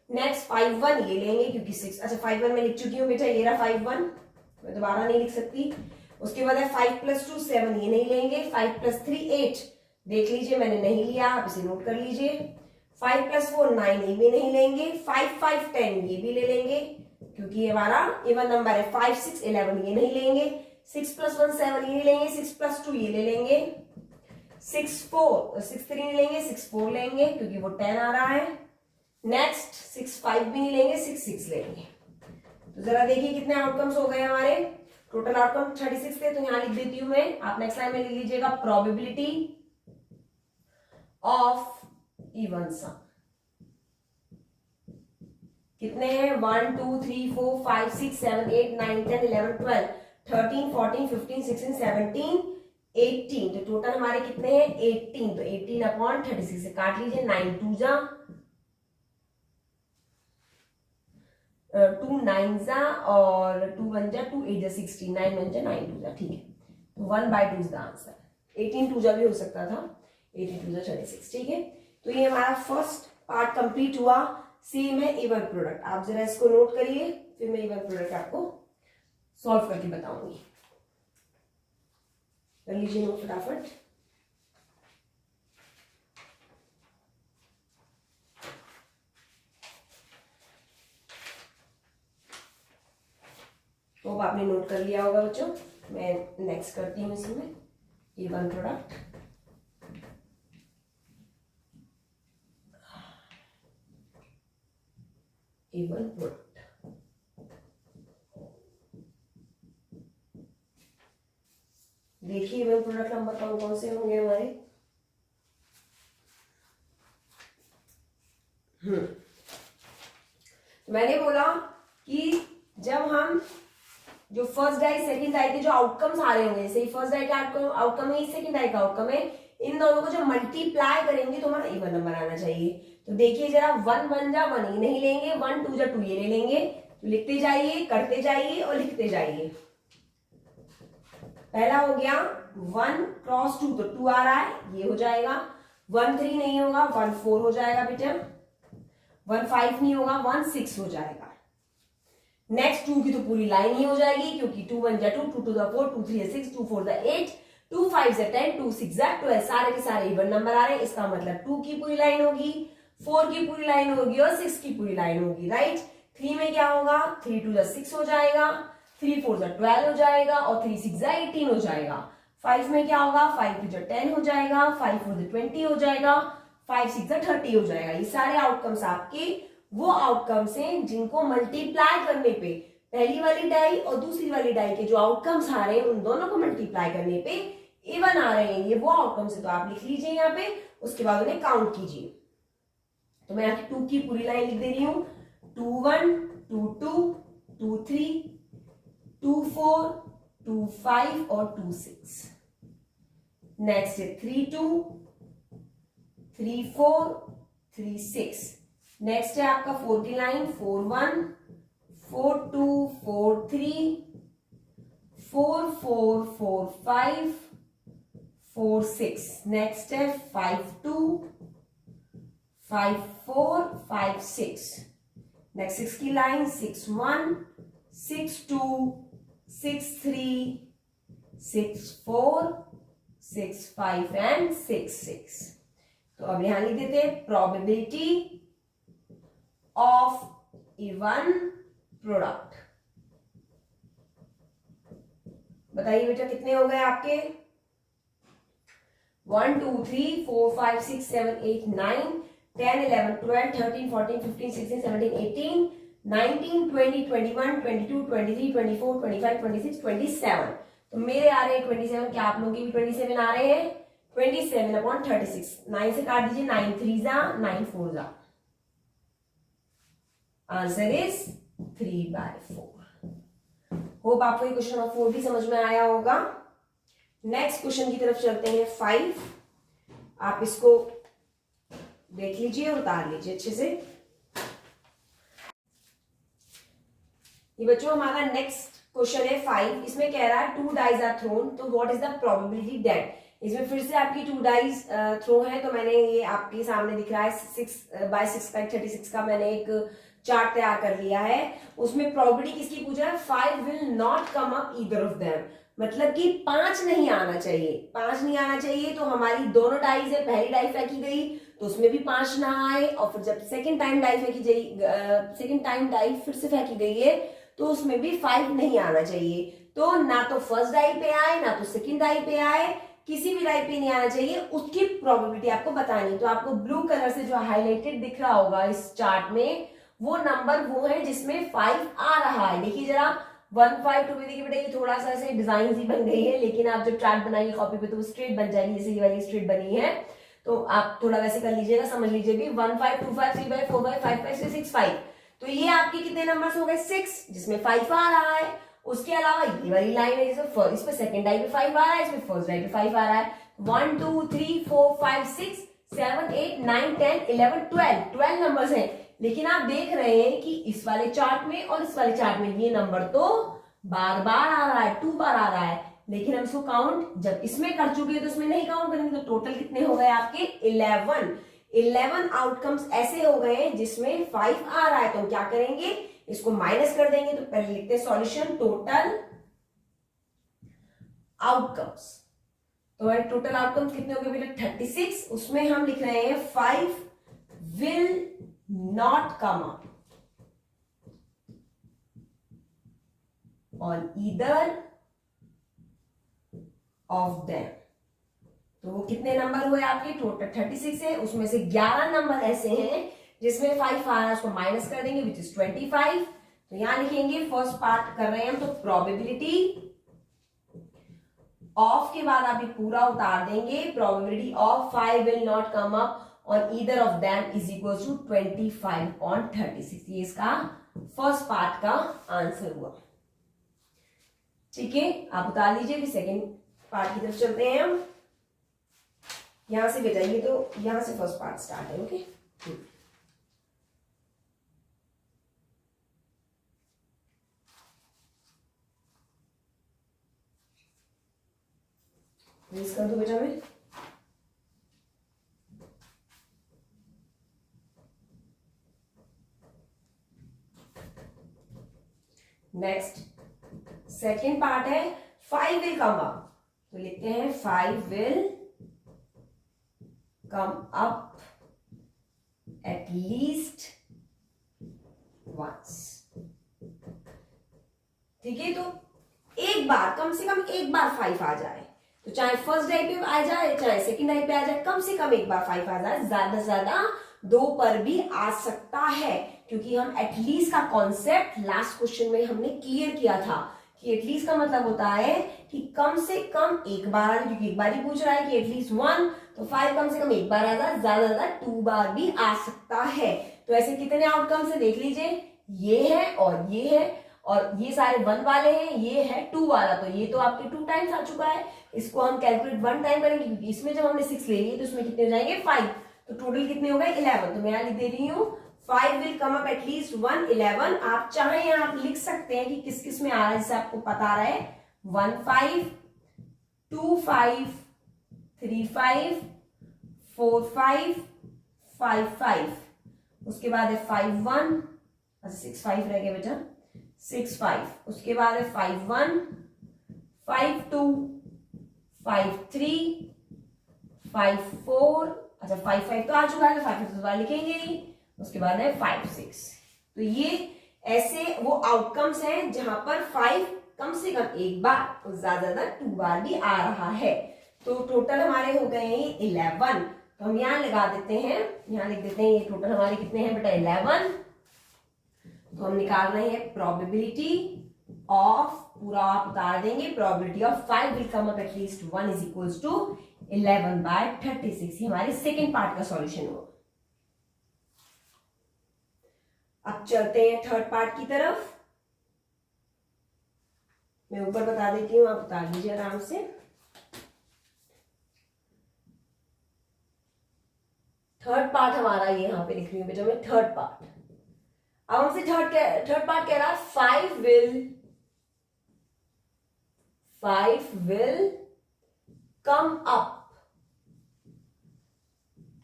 नेक्स्ट 5 1 ये लेंगे क्योंकि 6, अच्छा 5 1 मैं लिख चुकी हूँ बेटा, ये रहा 5 1, मैं दोबारा नहीं लिख सकती। उसके बाद है 5 + 2 7 ये नहीं लेंगे, 5 + 3 8 देख लीजिए मैंने नहीं लिया, आप इसे नोट कर लीजिए। 5 + 4 9 ये भी नहीं लेंगे, 5 5 10 ये भी ले लेंगे क्योंकि ये हमारा इवन नंबर है। 5 6 11 ये नहीं लेंगे, 6 + 1 7 ये नहीं लेंगे, 6 + 2 ये ले लेंगे, 6 4 6 3 नहीं लेंगे, 6 4 लेंगे क्योंकि वो 10 आ रहा है। नेक्स्ट 6 5 भी नहीं लेंगे, 6 6 लेंगे। तो जरा देखिए कितने आउटकम्स हो गए हमारे, टोटल आउटकम 36 थे, तो यहां लिख देती हूं मैं, आप नेक्स्ट लाइन में लिख लीजिएगा प्रोबेबिलिटी ऑफ इवन सम। कितने हैं 1 2 3 4 5 6 7 8 9 10 11 12 13 14 15 16 17 18, तो टोटल हमारे कितने हैं 18, तो 18/36 से काट लीजिए, 9 2 जा 2 9 जा और 2 1 जा 2 8 जा 16, 9 1 जा 9 2 जा, ठीक है। तो 1/2 इज द आंसर, 18 2 जा भी हो सकता था, 18 2 जा 36, ठीक है। तो ये हमारा फर्स्ट पार्ट कंप्लीट हुआ, सेम है इवन प्रोडक्ट। आप जरा इसको नोट करिए, फिर मैं इवन प्रोडक्ट आपको सॉल्व करके बताऊंगी। कर लीजिए नोट फटाफट। तो आपने नोट कर लिया होगा बच्चों, मैं नेक्स्ट करती हूँ इसमें इवन प्रोडक्ट। इवन प्रोडक्ट देखिए, इवन प्रोडक्ट नंबर कौन कौन से होंगे हमारे। मैंने बोला कि जब हम जो फर्स्ट डाई सेकंड डाई के जो आउटकम्स आ रहे होंगे, जैसे फर्स्ट डाई का आउटकम है, सेकंड डाई का आउटकम है, इन दोनों को जब मल्टीप्लाई करेंगे तो हमारा इवन नंबर आना चाहिए। तो देखिए जरा 1 1 जा 1 ये नहीं लेंगे, 1 2 जा 2 ये ले लेंगे, तो लिखते जाइए, करते जाइए और लिखते जाइए। पहला हो गया 1 × 2 तो 2 आ रहा है, ये हो जाएगा। 1 3 नहीं होगा, 1 4 हो जाएगा बेटा। 1 5 नहीं होगा, 1 6 हो जाएगा। नेक्स्ट 2 की तो पूरी लाइन ही हो जाएगी क्योंकि 2 1 जा 2, 2 2 जा 4, 2 3 जा 6, 2 4 जा 8, 2 5 जा 10, 2 6 जा 12, सारे के सारे इवन नंबर आ रहे हैं। इसका मतलब 2 की पूरी लाइन होगी, 4 की पूरी लाइन होगी और 6 की पूरी लाइन होगी, राइट। 3 में क्या होगा, 3 2 जा 6 हो जाएगा, 3 4 जा 12 हो जाएगा और 3 6 जा 18 हो जाएगा। 5 में क्या होगा, 5 2 जा 10 हो जाएगा, 5 4 जा 20 हो जाएगा, 5 6 जा 30 हो जाएगा। ये सारे आउटकम्स आपके वो आउटकम्स हैं जिनको मल्टीप्लाई करने पे, पहली वाली डाई और दूसरी वाली डाई के जो आउटकम्स आ रहे हैं उन दोनों को मल्टीप्लाई करने पे इवन आ रहे हैं। ये वो आउटकम्स है, तो आप लिख लीजिए यहाँ पे, उसके बाद उन्हें काउंट कीजिए। तो मैं यहाँ 2 की पूरी लाइन लिख दे रही हूँ, 2 1 2 2 2 3 2 4 2 5 और 2 6। नेक्स्ट है 3 2 3 4 3 6। नेक्स्ट है आपका 4 की लाइन, 4 1 4 2 4 3 4 4 4 5 4 6। नेक्स्ट है 5 2 5 4 5 6। नेक्स्ट 6 की लाइन, 6 1 6 2 6 3 6 4 6 5 एंड 6 6। तो अब यहां लिख देते हैं प्रोबेबिलिटी ऑफ इवन प्रोडक्ट। बताइए बेटा कितने हो गए आपके, 1 2 3 4 5 6 7 8 9 10 11 12 13 14 15 16 17 18 19 20 21 22 23 24 25 26 27। तो मेरे आ रहे हैं 27, क्या आप लोगों के भी 27 आ रहे हैं? 27/36, 9 से काट दीजिए, 9 3 जा 9 4 जा, आंसर इज 3/4। होप आपको ये क्वेश्चन नंबर 4 भी समझ में आया होगा। नेक्स्ट क्वेश्चन की तरफ चलते हैं 5। आप इसको देख लीजिए और उतार लीजिए अच्छे से। ये बच्चों हमारा नेक्स्ट क्वेश्चन है 5। इसमें कह रहा है 2 डाइज आर थ्रोन, तो what is the probability that. इसमें फिर से आपकी 2 डाइज थ्रो है, तो मैंने ये आपके सामने दिख रहा है 6/6/36 का मैंने एक चार्ट तैयार कर लिया है। उसमें प्रोबेबिलिटी किसकी पूछ रहा है? 5 will not come up either of them, मतलब कि 5 नहीं आना चाहिए। 5 नहीं आना चाहिए तो हमारी दोनों डाइज है, पहली डाई फेंकी गई तो उसमें भी 5 ना आए, और फिर जब सेकंड टाइम डाई फेंकी गई, सेकंड टाइम डाई फिर से फेंकी गई है तो उसमें भी 5 नहीं आना चाहिए। तो ना तो फर्स्ट डाई पे आए ना तो सेकंड डाई पे आए, किसी भी डाई पे नहीं आना चाहिए, उसकी प्रोबेबिलिटी आपको बतानी। तो आपको ब्लू कलर से जो हाईलाइटेड दिख रहा होगा इस चार्ट में, वो नंबर वो है जिसमें 5 आ रहा है। देखिए जरा 1 5 2 में देखिए बेटा, ये थोड़ा सा ऐसे डिजाइन ही बन गई है, लेकिन आप जब चार्ट बनाइए कॉपी पे तो वो स्ट्रेट बन जाएगी, जैसे ये वाली स्ट्रेट बनी है। तो आप थोड़ा वैसे कर लीजिएगा, समझ लीजिए भी 1 5 2 5 3 5 4 5 5 5 6 5। तो ये आपके कितने नंबर्स हो गए? 6, जिसमें 5 आ रहा है। उसके अलावा ये वाली लाइन है जिसमें इस पे सेकंड डाई पे 5 आ रहा है, इसमें फर्स्ट डाई पे 5 आ रहा है। 1 2 3 4 5 6 7 8 9 10 11 12 नंबर्स हैं। लेकिन आप देख रहे हैं कि इस वाले चार्ट में और इस वाले चार्ट में ये नंबर तो बार बार आ रहा है, 2 बार आ रहा है, लेकिन हम इसको काउंट जब इसमें कर चुके हैं तो इसमें नहीं काउंट करेंगे। तो टोटल कितने हो गए आपके? 11 आउटकम्स ऐसे हो गए जिसमें 5 आ रहा है। तो हम क्या करेंगे? इसको माइनस कर देंगे। तो पहले लिखते हैं सॉल्यूशन टोटल आउटकम्स। तो टोटल आउटकम्स कितने हो गए बेटा? 36। उसमें हम लिख रहे हैं 5 will not come up on either of them. तो वो कितने नंबर हुए आपके? टोटल 36 है, उसमें से 11 नंबर ऐसे हैं जिसमें 5 आ रहा है, उसको माइनस कर देंगे विच इज 25। तो यहां लिखेंगे फर्स्ट पार्ट कर रहे हैं हम, तो प्रोबेबिलिटी ऑफ के बाद आप ये पूरा उतार देंगे। Probability of 5 will not come up on either of them is equal to 25/36। ये इसका फर्स्ट पार्ट का आंसर हुआ। ठीक है, आप उतार लीजिए। फिर सेकेंड पार्ट की तरफ चलते हैं हम। यहां से बेटा ये तो यहां से फर्स्ट पार्ट स्टार्ट है। ओके, प्लीज कर दो बेटा मैं। नेक्स्ट सेकेंड पार्ट है 5 विल कम अप। तो लिखते हैं 5 will come up at least once. ठीक है, तो एक बार, कम से कम एक बार 5 आ जाए, तो चाहे फर्स्ट डाई पे आ जाए चाहे सेकंड डाई पे आ जाए, कम से कम एक बार 5 आ जाए। ज्यादा से ज्यादा 2 पर भी आ सकता है, क्योंकि हम एटलीस्ट का कॉन्सेप्ट लास्ट क्वेश्चन में हमने क्लियर किया था कि एटलीस्ट का मतलब होता है कि कम से कम एक बार आ जाए, क्योंकि एक बार ही पूछ रहा है कि एटलीस्ट 1, तो 5 कम से कम एक बार आ जाए, ज्यादा ज्यादा 2 बार भी आ सकता है। तो ऐसे कितने आउटकम्स है देख लीजिए, ये है और ये है, और ये सारे 1 वाले हैं, ये है 2 वाला, तो ये तो आपके 2 टाइम्स आ चुका है। इसको हम कैलकुलेट 1 टाइम करेंगे, क्योंकि इसमें जब हमने 6 ले लिए तो इसमें कितने हो जाएंगे? 5। तो टोटल कितने हो गए? 11। तो मैं यहां लिख दे रही हूँ 5 विल कम अप एटलीस्ट 1 11। आप चाहे यहां आप लिख सकते हैं कि किस किस में आ रहा है, जिससे आपको पता रहे। 1 5 2 5 3 5 4 5 5 5। उसके बाद है 5 1, अच्छा 6 5 रह गया बेटा, 6 5। उसके बाद है 5 1 5 2 5 3 5 4, अच्छा 5 5 तो आ चुका है, 5 5 तो दोबारा लिखेंगे नहीं। उसके बाद है 5 6। तो ये ऐसे वो आउटकम्स हैं जहां पर 5 कम से कम एक बार और ज्यादा 2 बार भी आ रहा है। तो टोटल हमारे हो गए हैं 11। तो हम यहां लगा देते हैं, यहां लिख देते हैं ये टोटल हमारे कितने हैं बेटा? 11। तो हम निकाल रहे हैं प्रोबेबिलिटी ऑफ पूरा आप उतार देंगे, probability of 5 will come up at least 1 is equals to 11/36। ये हमारे सेकेंड पार्ट का सॉल्यूशन हुआ। अब चलते हैं थर्ड पार्ट की तरफ। मैं ऊपर बता देती हूँ, आप बता दीजिए आराम से। थर्ड पार्ट हमारा ये यहाँ पे लिख रही हूँ बेटा मैं, थर्ड पार्ट। अब हमसे थर्ड पार्ट कह रहा है 5 will come up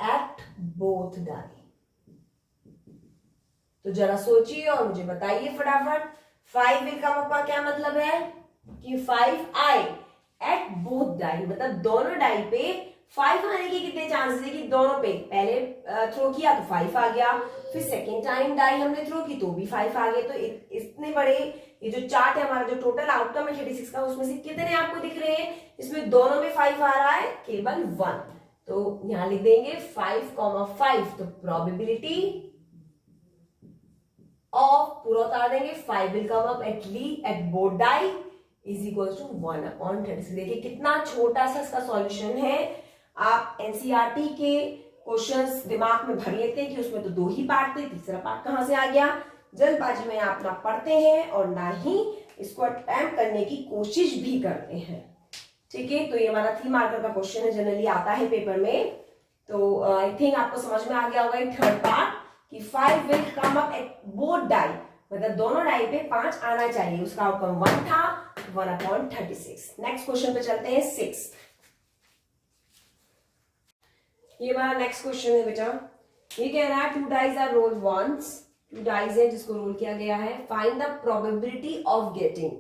at both die। तो जरा सोचिए और मुझे बताइए फटाफट, 5 will come up का क्या मतलब है कि 5i at both die, मतलब दोनों डाई पे 5 आने के कितने चांसेस है कि दोनों पे, पहले थ्रो किया तो 5 आ गया, फिर सेकेंड टाइम डाई हमने थ्रो की तो भी 5 आ गए। तो इतने बड़े ये जो चार्ट है हमारा, जो टोटल आउटकम है 36 का, उसमें से कितने आपको दिख रहे हैं, इसमें दोनों में 5 आ रहा है, केवल 1। तो यहां लिख देंगे 5,5। तो प्रोबेबिलिटी ऑफ, पूरा उतार देंगे, 5 will come up at both die is equal to 1/36। देखिए कितना छोटा सा इसका सॉल्यूशन है। आप एनसीईआरटी के क्वेश्चंस दिमाग में भर लेते हैं कि उसमें तो 2 ही पार्ट थे, तीसरा पार्ट कहां से आ गया। जल्दबाजी में आप ना पढ़ते हैं और ना ही इसको अटेम्प्ट करने की कोशिश भी करते हैं। ठीक है, तो ये हमारा 3 मार्कर का क्वेश्चन है, जनरली आता है पेपर में। तो आई थिंक आपको समझ में आ गया होगा थर्ड पार्ट कि 5 will come up at both die, मतलब दोनों डाई पे 5 आना चाहिए। उसका आउटकम 1 था, 1/36। नेक्स्ट क्वेश्चन पे चलते हैं 6। ये हमारा नेक्स्ट क्वेश्चन है बेटा। ये कह रहा है 2 dice are rolled once, 2 dice है जिसको रोल किया गया है। Find the probability of getting,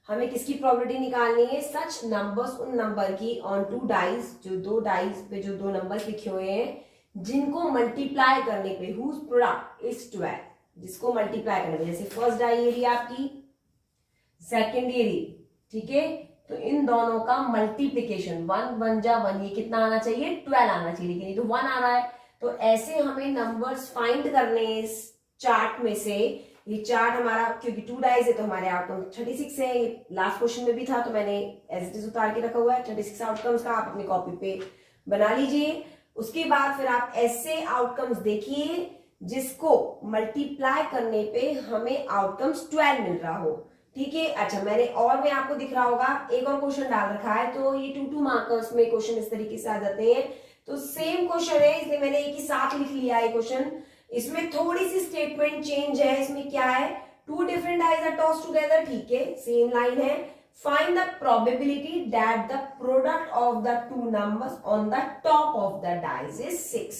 हमें किसकी प्रोबेबिलिटी निकालनी है, सच नंबर्स, उन नंबर की ऑन 2 डाइज, जो 2 डाइज पे जो 2 नंबर लिखे हुए हैं जिनको मल्टीप्लाई करने पे हुज प्रोडक्ट इज 12, जिसको मल्टीप्लाई करने पे, जैसे फर्स्ट डाई ये रही आपकी, सेकेंड ये रही, ठीक है। तो इन दोनों का मल्टीप्लीकेशन 1 1 जा 1, ये कितना आना चाहिए, 12 आना चाहिए, लेकिन ये तो 1 आ रहा है। तो ऐसे हमें नंबर्स फाइंड करने इस चार्ट में से। ये चार्ट हमारा क्योंकि 2 डाइज है तो हमारे आउटकम 36 है, ये लास्ट क्वेश्चन में भी था तो मैंने एज इट इज उतार के रखा हुआ है 36 आउटकम्स का, आप अपनी कॉपी पे बना लीजिए। उसके बाद फिर आप ऐसे आउटकम्स देखिए जिसको मल्टीप्लाई करने पे हमें आउटकम्स 12 मिल रहा हो, ठीक है। अच्छा, मैंने और में आपको दिख रहा होगा एक और क्वेश्चन डाल रखा है, तो ये 2 मार्कर्स में क्वेश्चन इस तरीके से आ जाते हैं। तो सेम क्वेश्चन है, इसलिए मैंने एक ही साथ लिख लिया है क्वेश्चन। इसमें थोड़ी सी स्टेटमेंट चेंज है। इसमें क्या है, 2 different dice are tossed together, ठीक है, सेम लाइन है। Find the probability that the product of the 2 numbers on the top of the dice is 6।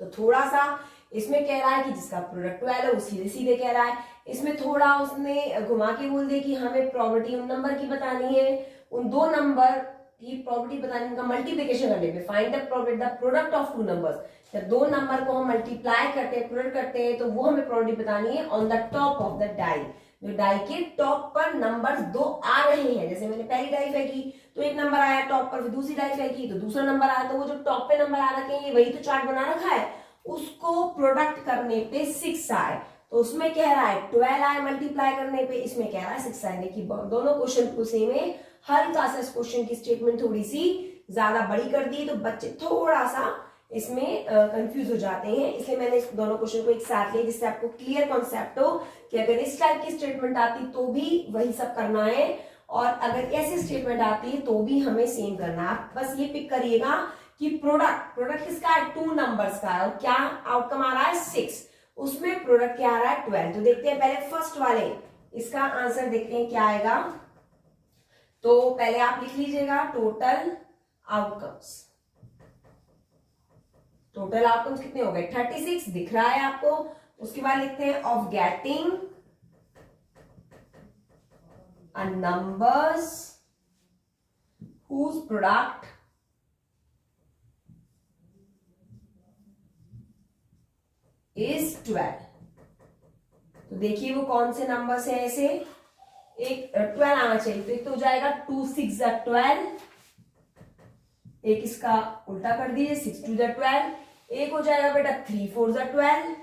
तो थोड़ा सा इसमें कह रहा है कि जिसका प्रोडक्ट 12 है वो सीधे सीधे कह रहा है। इसमें थोड़ा उसने घुमा के बोल दिया कि हमें प्रोबेबिलिटी उन नंबर की बतानी है, उन 2 नंबर की प्रोबेबिलिटी बतानी, उनका मल्टीप्लिकेशन करने पे। Find the product of 2 numbers, जब 2 नंबर को हम मल्टीप्लाई करते हैं, प्रोडक्ट करते हैं, तो वो हमें प्रोबेबिलिटी बतानी है on the top of the die, जो डाई के टॉप पर नंबर्स 2 आ रहे हैं। जैसे मैंने पहली डाई फेंकी तो एक नंबर आया टॉप पर, फिर दूसरी डाई फेंकी तो दूसरा नंबर आया, तो वो जो टॉप पे नंबर आ रखे हैं वही तो चार्ट बना रखा है, उसको प्रोडक्ट करने पे 6 आए। तो उसमें कह रहा है 12 आए मल्टीप्लाई करने पे, इसमें कह रहा है 6 आए। देखिए दोनों क्वेश्चन को सेम है, हल्का सा इस क्वेश्चन की स्टेटमेंट थोड़ी सी ज्यादा बड़ी कर दी तो बच्चे थोड़ा सा इसमें कंफ्यूज हो जाते हैं, इसलिए मैंने इस दोनों क्वेश्चन को एक साथ लिया जिससे आपको क्लियर कॉन्सेप्ट हो कि अगर इस टाइप की स्टेटमेंट आती तो भी वही सब करना है, और अगर ऐसी स्टेटमेंट आती है तो भी हमें सेम करना है। आप बस ये पिक करिएगा कि प्रोडक्ट किसका है, 2 नंबर्स का है, और क्या आउटकम आ रहा है 6, उसमें प्रोडक्ट क्या आ रहा है 12। तो देखते हैं पहले फर्स्ट वाले, इसका आंसर देखते हैं क्या आएगा। तो पहले आप लिख लीजिएगा टोटल आउटकम्स। टोटल आउटकम्स कितने हो गए, 36 दिख रहा है आपको। उसके बाद लिखते हैं of getting a numbers whose product is 12। तो देखिए वो कौन से नंबर्स हैं ऐसे, एक 12 आना चाहिए, तो एक तो हो जाएगा 2 6 12, एक इसका उल्टा कर दीजिए 6 2 12, एक हो जाएगा बेटा 3 4 12।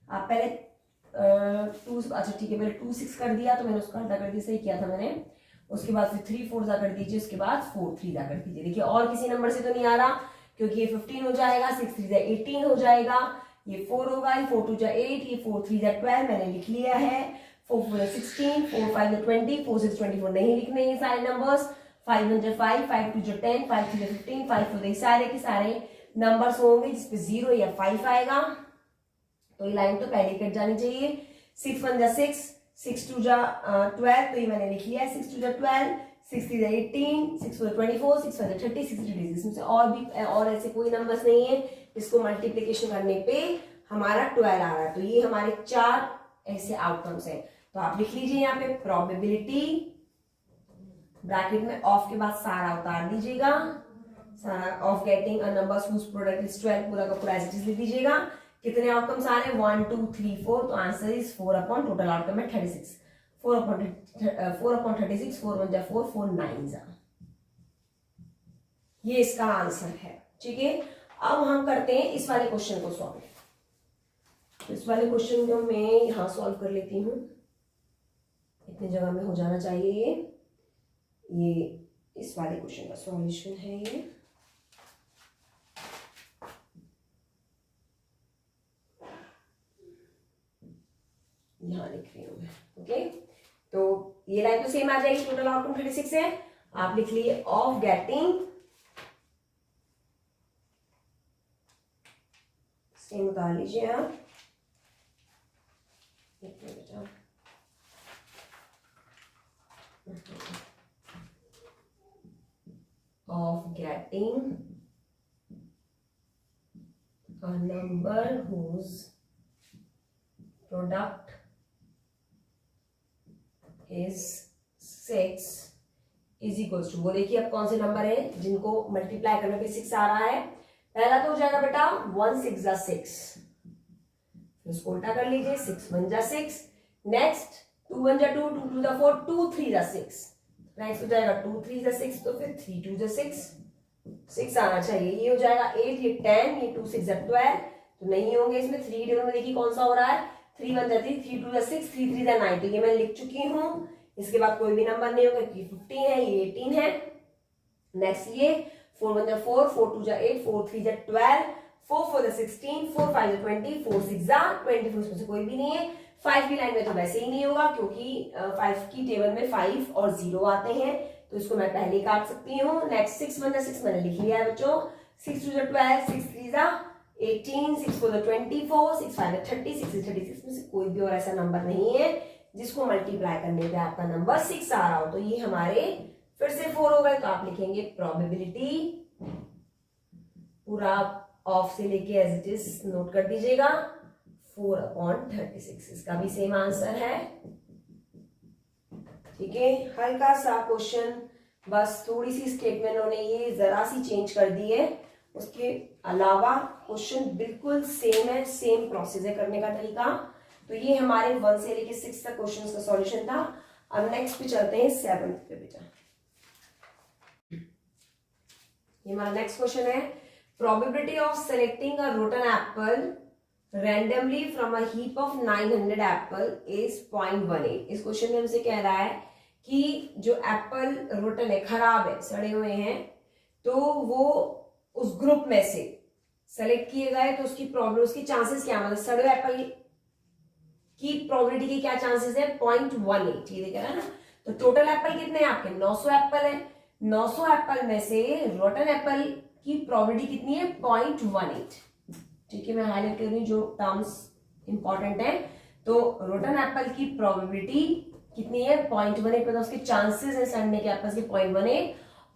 आप पहले टू, अच्छा ठीक है, पहले 2 6 कर दिया तो मैंने उसको हल्टा कर दिया, सही किया था मैंने। उसके बाद फिर 3 4 जा कर दीजिए, उसके बाद 4 3 जा कर दीजिए। देखिए और किसी नंबर से तो नहीं आ रहा, क्योंकि ये 15 हो जाएगा, 6 3 18 हो जाएगा, ये 4 होगा, 4 2 8, ये 4 3 12 मैंने लिख लिया है, 4 4 16, 4 5 20, 4 6 24 नहीं लिखने ये सारे नंबर्स, 5 1 5, 5 2 10, 5 3 15, 5 4 सारे के सारे नंबर्स होंगे जिसपे 0 या 5 आएगा, तो ये लाइन तो पहले कट जानी चाहिए। 6 1 6, 6 2 12, तो ये मैंने लिख लिया है, 6 2 12, 6 3 18, 6 4 24, 6 5 30, 6 3 इसमें से और भी और ऐसे कोई नंबर्स नहीं है इसको मल्टीप्लीकेशन करने पे हमारा 12 आ रहा है, तो ये हमारे 4 ऐसे आउटकम्स हैं। तो आप लिख लीजिए यहाँ पे प्रोबेबिलिटी, ब्रैकेट में ऑफ के बाद सारा उतार दीजिएगा, सारा of getting a number whose product is 12 पूरा का पूरा एज लिख दीजिएगा। कितने आउटकम्स आ रहे हैं 1 2 3 4, तो answer is 4 upon total outcome है 36, 4 अपॉन 36, 4 1 4, 4 9 ये इसका आंसर है। ठीक है, अब हम करते हैं इस वाले क्वेश्चन को सॉल्व। इस वाले क्वेश्चन को मैं यहां सॉल्व कर लेती हूँ, इतनी जगह में हो जाना चाहिए। ये इस वाले क्वेश्चन का सॉल्यूशन है, ये यहां लिख रही हूं मैं। ओके, तो ये लाइन तो सेम आ जाएगी, टोटल आउटकम 36 है। आप लिख लिए ऑफ गेटिंग, सेम उतार लीजिए आप, बेटा of getting a number whose product is 6 is equals to, वो देखिए अब कौन से नंबर है जिनको मल्टीप्लाई करने पे 6 आ रहा है। पहला तो हो जाएगा बेटा 1 6 जा 6, इसको उल्टा कर लीजिए, 6 1 जा 6, नेक्स्ट 2 1 जा 2, 2 2 जा 4, 2 3 जा 6, नेक्स्ट हो जाएगा 2 3 जा 6, तो फिर 3 2 जा 6, 6 आना चाहिए। ये हो जाएगा 8, ये 10, ये 2 6 जा 12, तो नहीं होंगे इसमें। 3 टेबल में देखिए कौन सा हो रहा है, 3 1 जा 3, 3 2 जा 6, 3 3 जा 9, तो ये मैं लिख चुकी हूँ। इसके बाद कोई भी नंबर नहीं होगा, ये 15 है, ये 18 है। नेक्स्ट ये 4 1 जा 4, 4 2 जा 8, 4 3 जा 12, 4 4 जा 16, 4 5 जा 20, 4 6 जा 24, इसमें से कोई भी नहीं है। 5 की लाइन में तो वैसे ही नहीं होगा, क्योंकि 5 की टेबल में 5 और 0 आते हैं, तो इसको मैं पहले काट सकती हूँ। नेक्स्ट 6 1 जा 6 मैंने लिख लिया है बच्चों, 6 2 जा 12, 6 3 जा 18, 6 4 जा 24, 6 5 जा 30, 6 6 36, में से कोई भी और ऐसा नंबर नहीं है जिसको मल्टीप्लाई करने पे आपका नंबर 6 आ रहा हो। तो ये हमारे फिर से 4 हो गए, तो आप लिखेंगे प्रोबेबिलिटी, पूरा ऑफ से लेके एज इट इज नोट कर दीजिएगा, 4 अपॉन 36, इसका भी सेम आंसर है। ठीक है, हल्का सा क्वेश्चन, बस थोड़ी सी स्टेटमेंट उन्होंने ये जरा सी चेंज कर दी है, उसके अलावा क्वेश्चन बिल्कुल सेम है, सेम प्रोसेस है करने का तरीका। तो ये हमारे 1 से लेके 6 तक क्वेश्चन का सॉल्यूशन था। अब नेक्स्ट पे चलते हैं 7th पे बेटा। ये हमारा नेक्स्ट क्वेश्चन है, probability of selecting a rotten Apple randomly from a heap of 900 Apple is 0.18। इस क्वेश्चन में हमसे कह रहा है कि जो एप्पल रोटन है, खराब है, सड़े हुए हैं, तो वो उस ग्रुप में से सेलेक्ट किए गए, तो उसकी प्रॉब्लम, उसकी चांसेस क्या, मतलब सड़े हुए एप्पल की प्रोबेबिलिटी के क्या चांसेस है 0.18, ये देखा है ना। तो टोटल एप्पल कितने हैं आपके 900 एप्पल है, 900 एप्पल में से रोटन एप्पल की प्रोबेबिलिटी कितनी है 0.18। ठीक है, मैं हाईलाइट कर रही हूँ जो टर्म्स इंपॉर्टेंट है। तो रोटन एप्पल की प्रोबेबिलिटी कितनी है 0.18, मतलब उसके चांसेस है सड़ने के एप्पल के 0.18,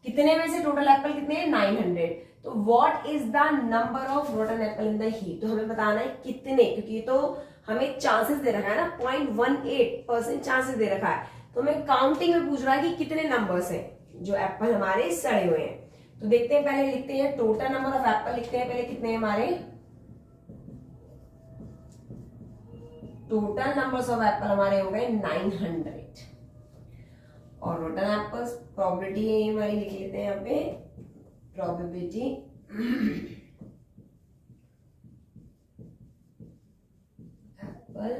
कितने में से टोटल एप्पल कितने हैं 900। तो what is the number of rotten apple in the heap, तो हमें बताना है कितने, क्योंकि ये तो हमें चांसेस दे रखा है ना, 0.18% चांसेस दे रखा है, तो हमें काउंटिंग में पूछ रहा है कि कितने नंबर्स हैं जो एप्पल हमारे सड़े हुए हैं। तो देखते हैं, पहले लिखते हैं टोटल नंबर ऑफ एप्पल, लिखते हैं पहले कितने हैं हमारे, टोटल नंबर्स ऑफ एप्पल हमारे हो गए 900, और रोटन एप्पल्स प्रोबेबिलिटी है हमारी, लिख लेते हैं यहाँ पे प्रोबेबिलिटी एप्पल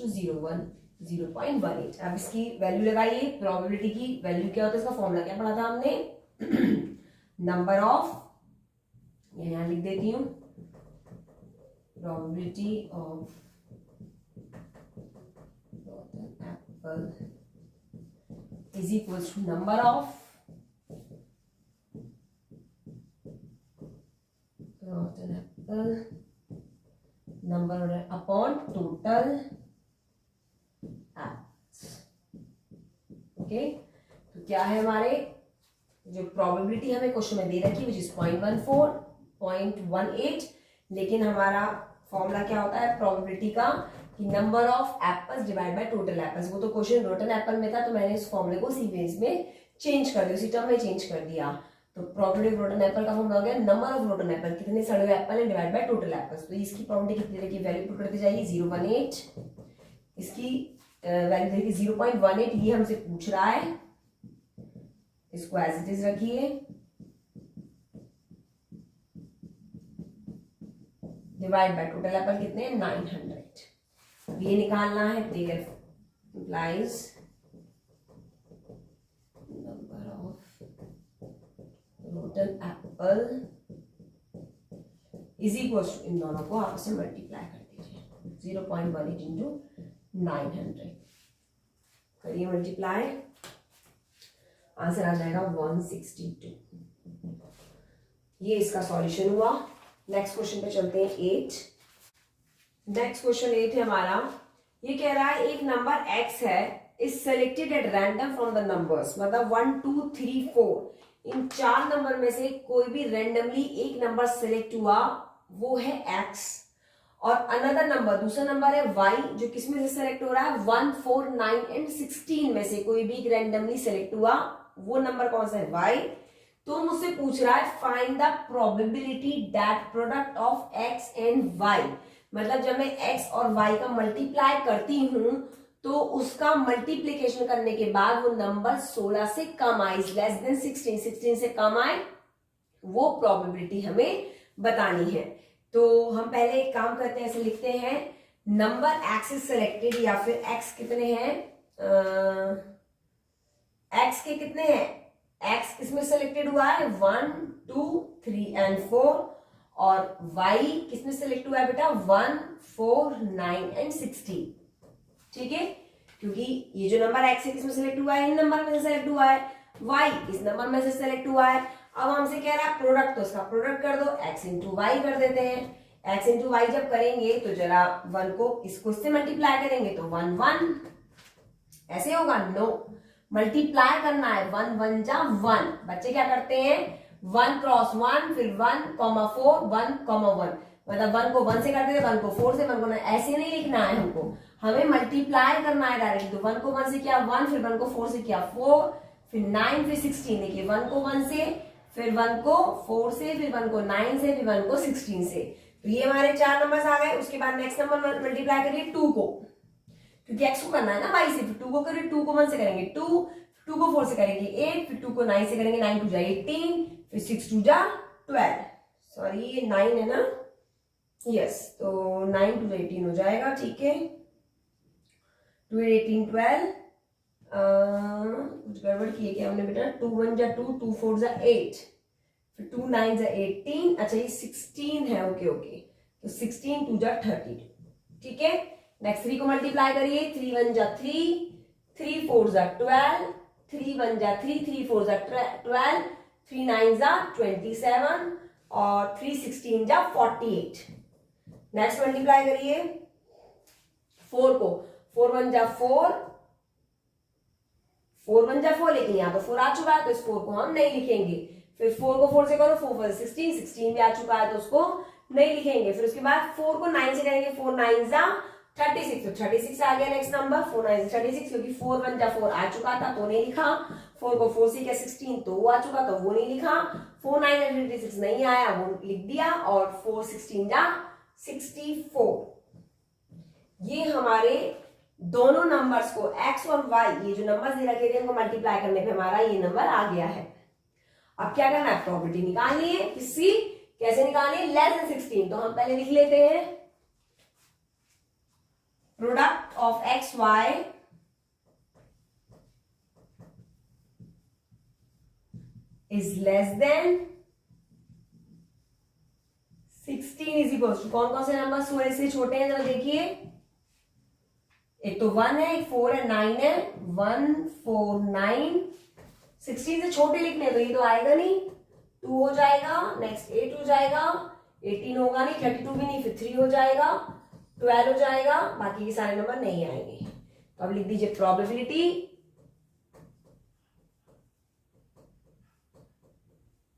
टू 0.18। अब इसकी वैल्यू लगाइए, प्रोबेबिलिटी की वैल्यू क्या होता है, इसका फॉर्मूला क्या पढ़ा था हमने, नंबर ऑफ, यहां लिख देती हूं, probability of apple is equal to number of rotten apple number upon total apples. Okay, तो क्या है हमारे जो प्रोबेबिलिटी हमें क्वेश्चन में दे रखी है विच इज 0.14 0.18, लेकिन हमारा फॉर्मूला क्या होता है प्रोबेबिलिटी का कि number of apples divide by total apples. वो तो क्वेश्चन रोटन एप्पल में था, तो मैंने इस फॉर्मूले को सी बेस में चेंज कर दिया, उसी टर्म में चेंज कर दिया। तो प्रोबेबिलिटी ऑफ रोटन एप्पल का फॉर्मूला हो गया नंबर ऑफ रोटन एप्पल, कितने सड़े हुए एप्पल है डिवाइड बाय टोटल एप्पल्स। तो इसकी प्रोबेबिलिटी कितनी रहेगी, वैल्यू पुट करती जाएगी 0.18, इसकी वैल्यू रहेगी 0.18, ये हमसे पूछ रहा है, इसको एज इट इज रखिए, डिवाइड बाय टोटल एप्पल कितने 900। अब ये निकालना है, there implies number of rotten apple is equal to, इन दोनों को आपस में मल्टीप्लाई कर दीजिए, 0.18 इंटू 900 करिए मल्टीप्लाई, आंसर आ जाएगा 162। ये इसका सॉल्यूशन हुआ। नेक्स्ट क्वेश्चन पे चलते हैं 8। नेक्स्ट क्वेश्चन 8 है हमारा, ये कह रहा है एक नंबर x है is selected at random from the numbers, मतलब 1 2 3 4, इन 4 नंबर में से कोई भी रैंडमली एक नंबर सेलेक्ट हुआ, वो है x, और अनदर नंबर, दूसरा नंबर है y, जो किसमें से सेलेक्ट हो रहा है 1 4 9 एंड 16 में से कोई भी रैंडमली सेलेक्ट हुआ, वो नंबर कौन सा है y। तो मुझसे पूछ रहा है find the probability that product of x and y, मतलब जब मैं x और y का मल्टीप्लाई करती हूं तो उसका मल्टीप्लीकेशन करने के बाद वो नंबर 16 से कम आए, लेस देन 16 से कम आए, वो प्रोबेबिलिटी हमें बतानी है। तो हम पहले एक काम करते हैं, ऐसे लिखते हैं नंबर x इज सेलेक्टेड, या फिर x कितने हैं, x के कितने हैं, x किसमें सेलेक्टेड हुआ है 1 2 3 एंड 4, और y किसमें सेलेक्ट हुआ है बेटा 1 4 9 एंड 16, ठीक है, क्योंकि ये जो नंबर x है किसमें सेलेक्ट हुआ है, इन नंबर में से सेलेक्ट हुआ है, y इस नंबर में से सेलेक्ट हुआ है। अब हमसे कह रहा है प्रोडक्ट, तो इसका प्रोडक्ट कर दो, x इंटू वाई कर देते हैं। x इंटू वाई जब करेंगे तो जरा 1 को इसको इससे मल्टीप्लाई करेंगे तो 1 1 ऐसे होगा, नो, मल्टीप्लाई करना है, 1 1 जा 1, बच्चे क्या करते हैं 1 क्रॉस 1, फिर 1 कॉमा 4 1 कॉमा 1, मतलब 1 को 1 से करते थे, 1 को 4 से, 1 को 9, ऐसे नहीं लिखना है हमको, हमें मल्टीप्लाई करना है डायरेक्ट। तो 1 को 1 से किया 1, फिर 1 को 4 से किया 4, फिर 9, फिर 16, देखिए 1 को 1 से, फिर 1 को 4 से, फिर 1 को 9 से, फिर 1 को 16 से। तो ये हमारे 4 नंबर्स आ गए। उसके बाद नेक्स्ट नंबर मल्टीप्लाई करिए 2 को, क्योंकि x को करना है ना y से, फिर 2 को करिए, 2 को 1 से करेंगे 2, 2 को 4 से करेंगे 8, फिर 2 को 9 से करेंगे 9 2 जा 18, फिर 6 2 जा 12, सॉरी ये 9 है ना, यस, तो 9 2 जा 18 हो जाएगा, ठीक है, 2 18 12, कुछ गड़बड़ किए क्या हमने बेटा, 2 1 जा 2, 2 4 जा 8, फिर 2 9 जा 18, अच्छा ये 16 है, ओके ओके, तो 16 2 जा 32, ठीक है। नेक्स्ट 3 को मल्टीप्लाई करिए, 3 1 जा 3, 3 4 जा 12, 3 1 जा 3, 3 4 जा 12, 3 9 जा 27, और 3 16 जा 48। नेक्स्ट मल्टीप्लाई करिए 4 को, 4 1 जा 4, 4 1 जा 4, लेकिन यहाँ तो 4 आ चुका है तो इस 4 को हम नहीं लिखेंगे। फिर 4 को 4 से करो, 4 4 16, 16 भी आ चुका है तो उसको नहीं लिखेंगे। फिर उसके बाद 4 को 9 से करेंगे, 4 9 जा 36, तो 36 आ गया नेक्स्ट नंबर, 4 9 से 36, क्योंकि 4 1 जा 4 आ चुका था तो नहीं लिखा, 4 को 4 से किया 16 तो वो आ चुका तो वो नहीं लिखा, 4 9 जा 36 नहीं आया वो लिख दिया, और 4 16 जा 64। ये हमारे दोनों नंबर्स को x और y, ये जो नंबर्स दे रखे थे उनको मल्टीप्लाई करने पे हमारा ये नंबर आ गया है। अब क्या करना है, प्रोबेबिलिटी निकालनी है, किसकी, कैसे निकालनी है, लेस देन 16, तो हम पहले लिख लेते हैं product of x y is less than 16 is equal to, कौन कौन से नंबर सूर्य से छोटे हैं जरा देखिए, एक तो 1 है, एक 4 है, 9 है, 1 4 9, 16 से छोटे लिखने तो ये तो आएगा नहीं, 2 हो जाएगा, नेक्स्ट 8 हो जाएगा, 18 होगा नहीं, 32 भी नहीं, फिर 3 हो जाएगा, 12 हो जाएगा, बाकी के सारे नंबर नहीं आएंगे। तो अब लिख दीजिए probability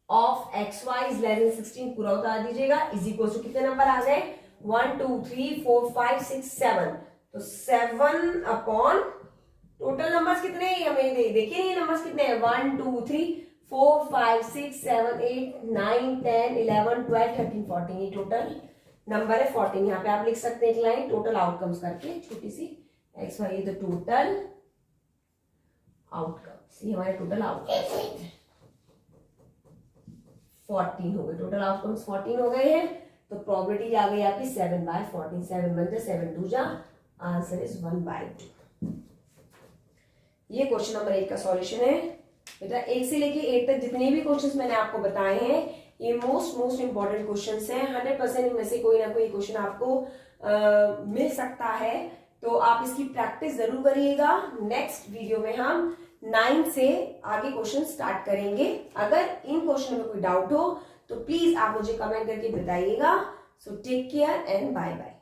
of x y is less than 16, पूरा उतार दीजिएगा, इज इक्वल टू कितने नंबर आ गए, 1 2 3 4 5 6 7, तो 7 अपॉन टोटल नंबर्स कितने हैं हमें देखिए, ये नंबर्स कितने हैं, 1 2 3 4 5 6 7 8 9 10 11 12 13 14, ये टोटल नंबर है 14। यहाँ पे आप लिख सकते हैं एक लाइन टोटल आउटकम्स करके छोटी सी, एक्स वाई तो टोटल आउटकम्स, ये हमारे टोटल आउटकम्स 14 हो गए, टोटल आउटकम्स 14 हो गए हैं। तो प्रोबेबिलिटी आ गई आपकी 7/14, 7 बनते 7 2 जा, आंसर इज 1/2। ये क्वेश्चन नंबर 1 का सॉल्यूशन है बेटा। 1 से लेके 8 तक जितने भी क्वेश्चंस मैंने आपको बताए हैं ये मोस्ट इंपॉर्टेंट क्वेश्चंस हैं, 100% इनमें से कोई ना कोई क्वेश्चन आपको मिल सकता है, तो आप इसकी प्रैक्टिस जरूर करिएगा। नेक्स्ट वीडियो में हम 9 से आगे क्वेश्चन स्टार्ट करेंगे। अगर इन क्वेश्चन में कोई डाउट हो तो प्लीज आप मुझे कमेंट करके बताइएगा। So take care and bye bye.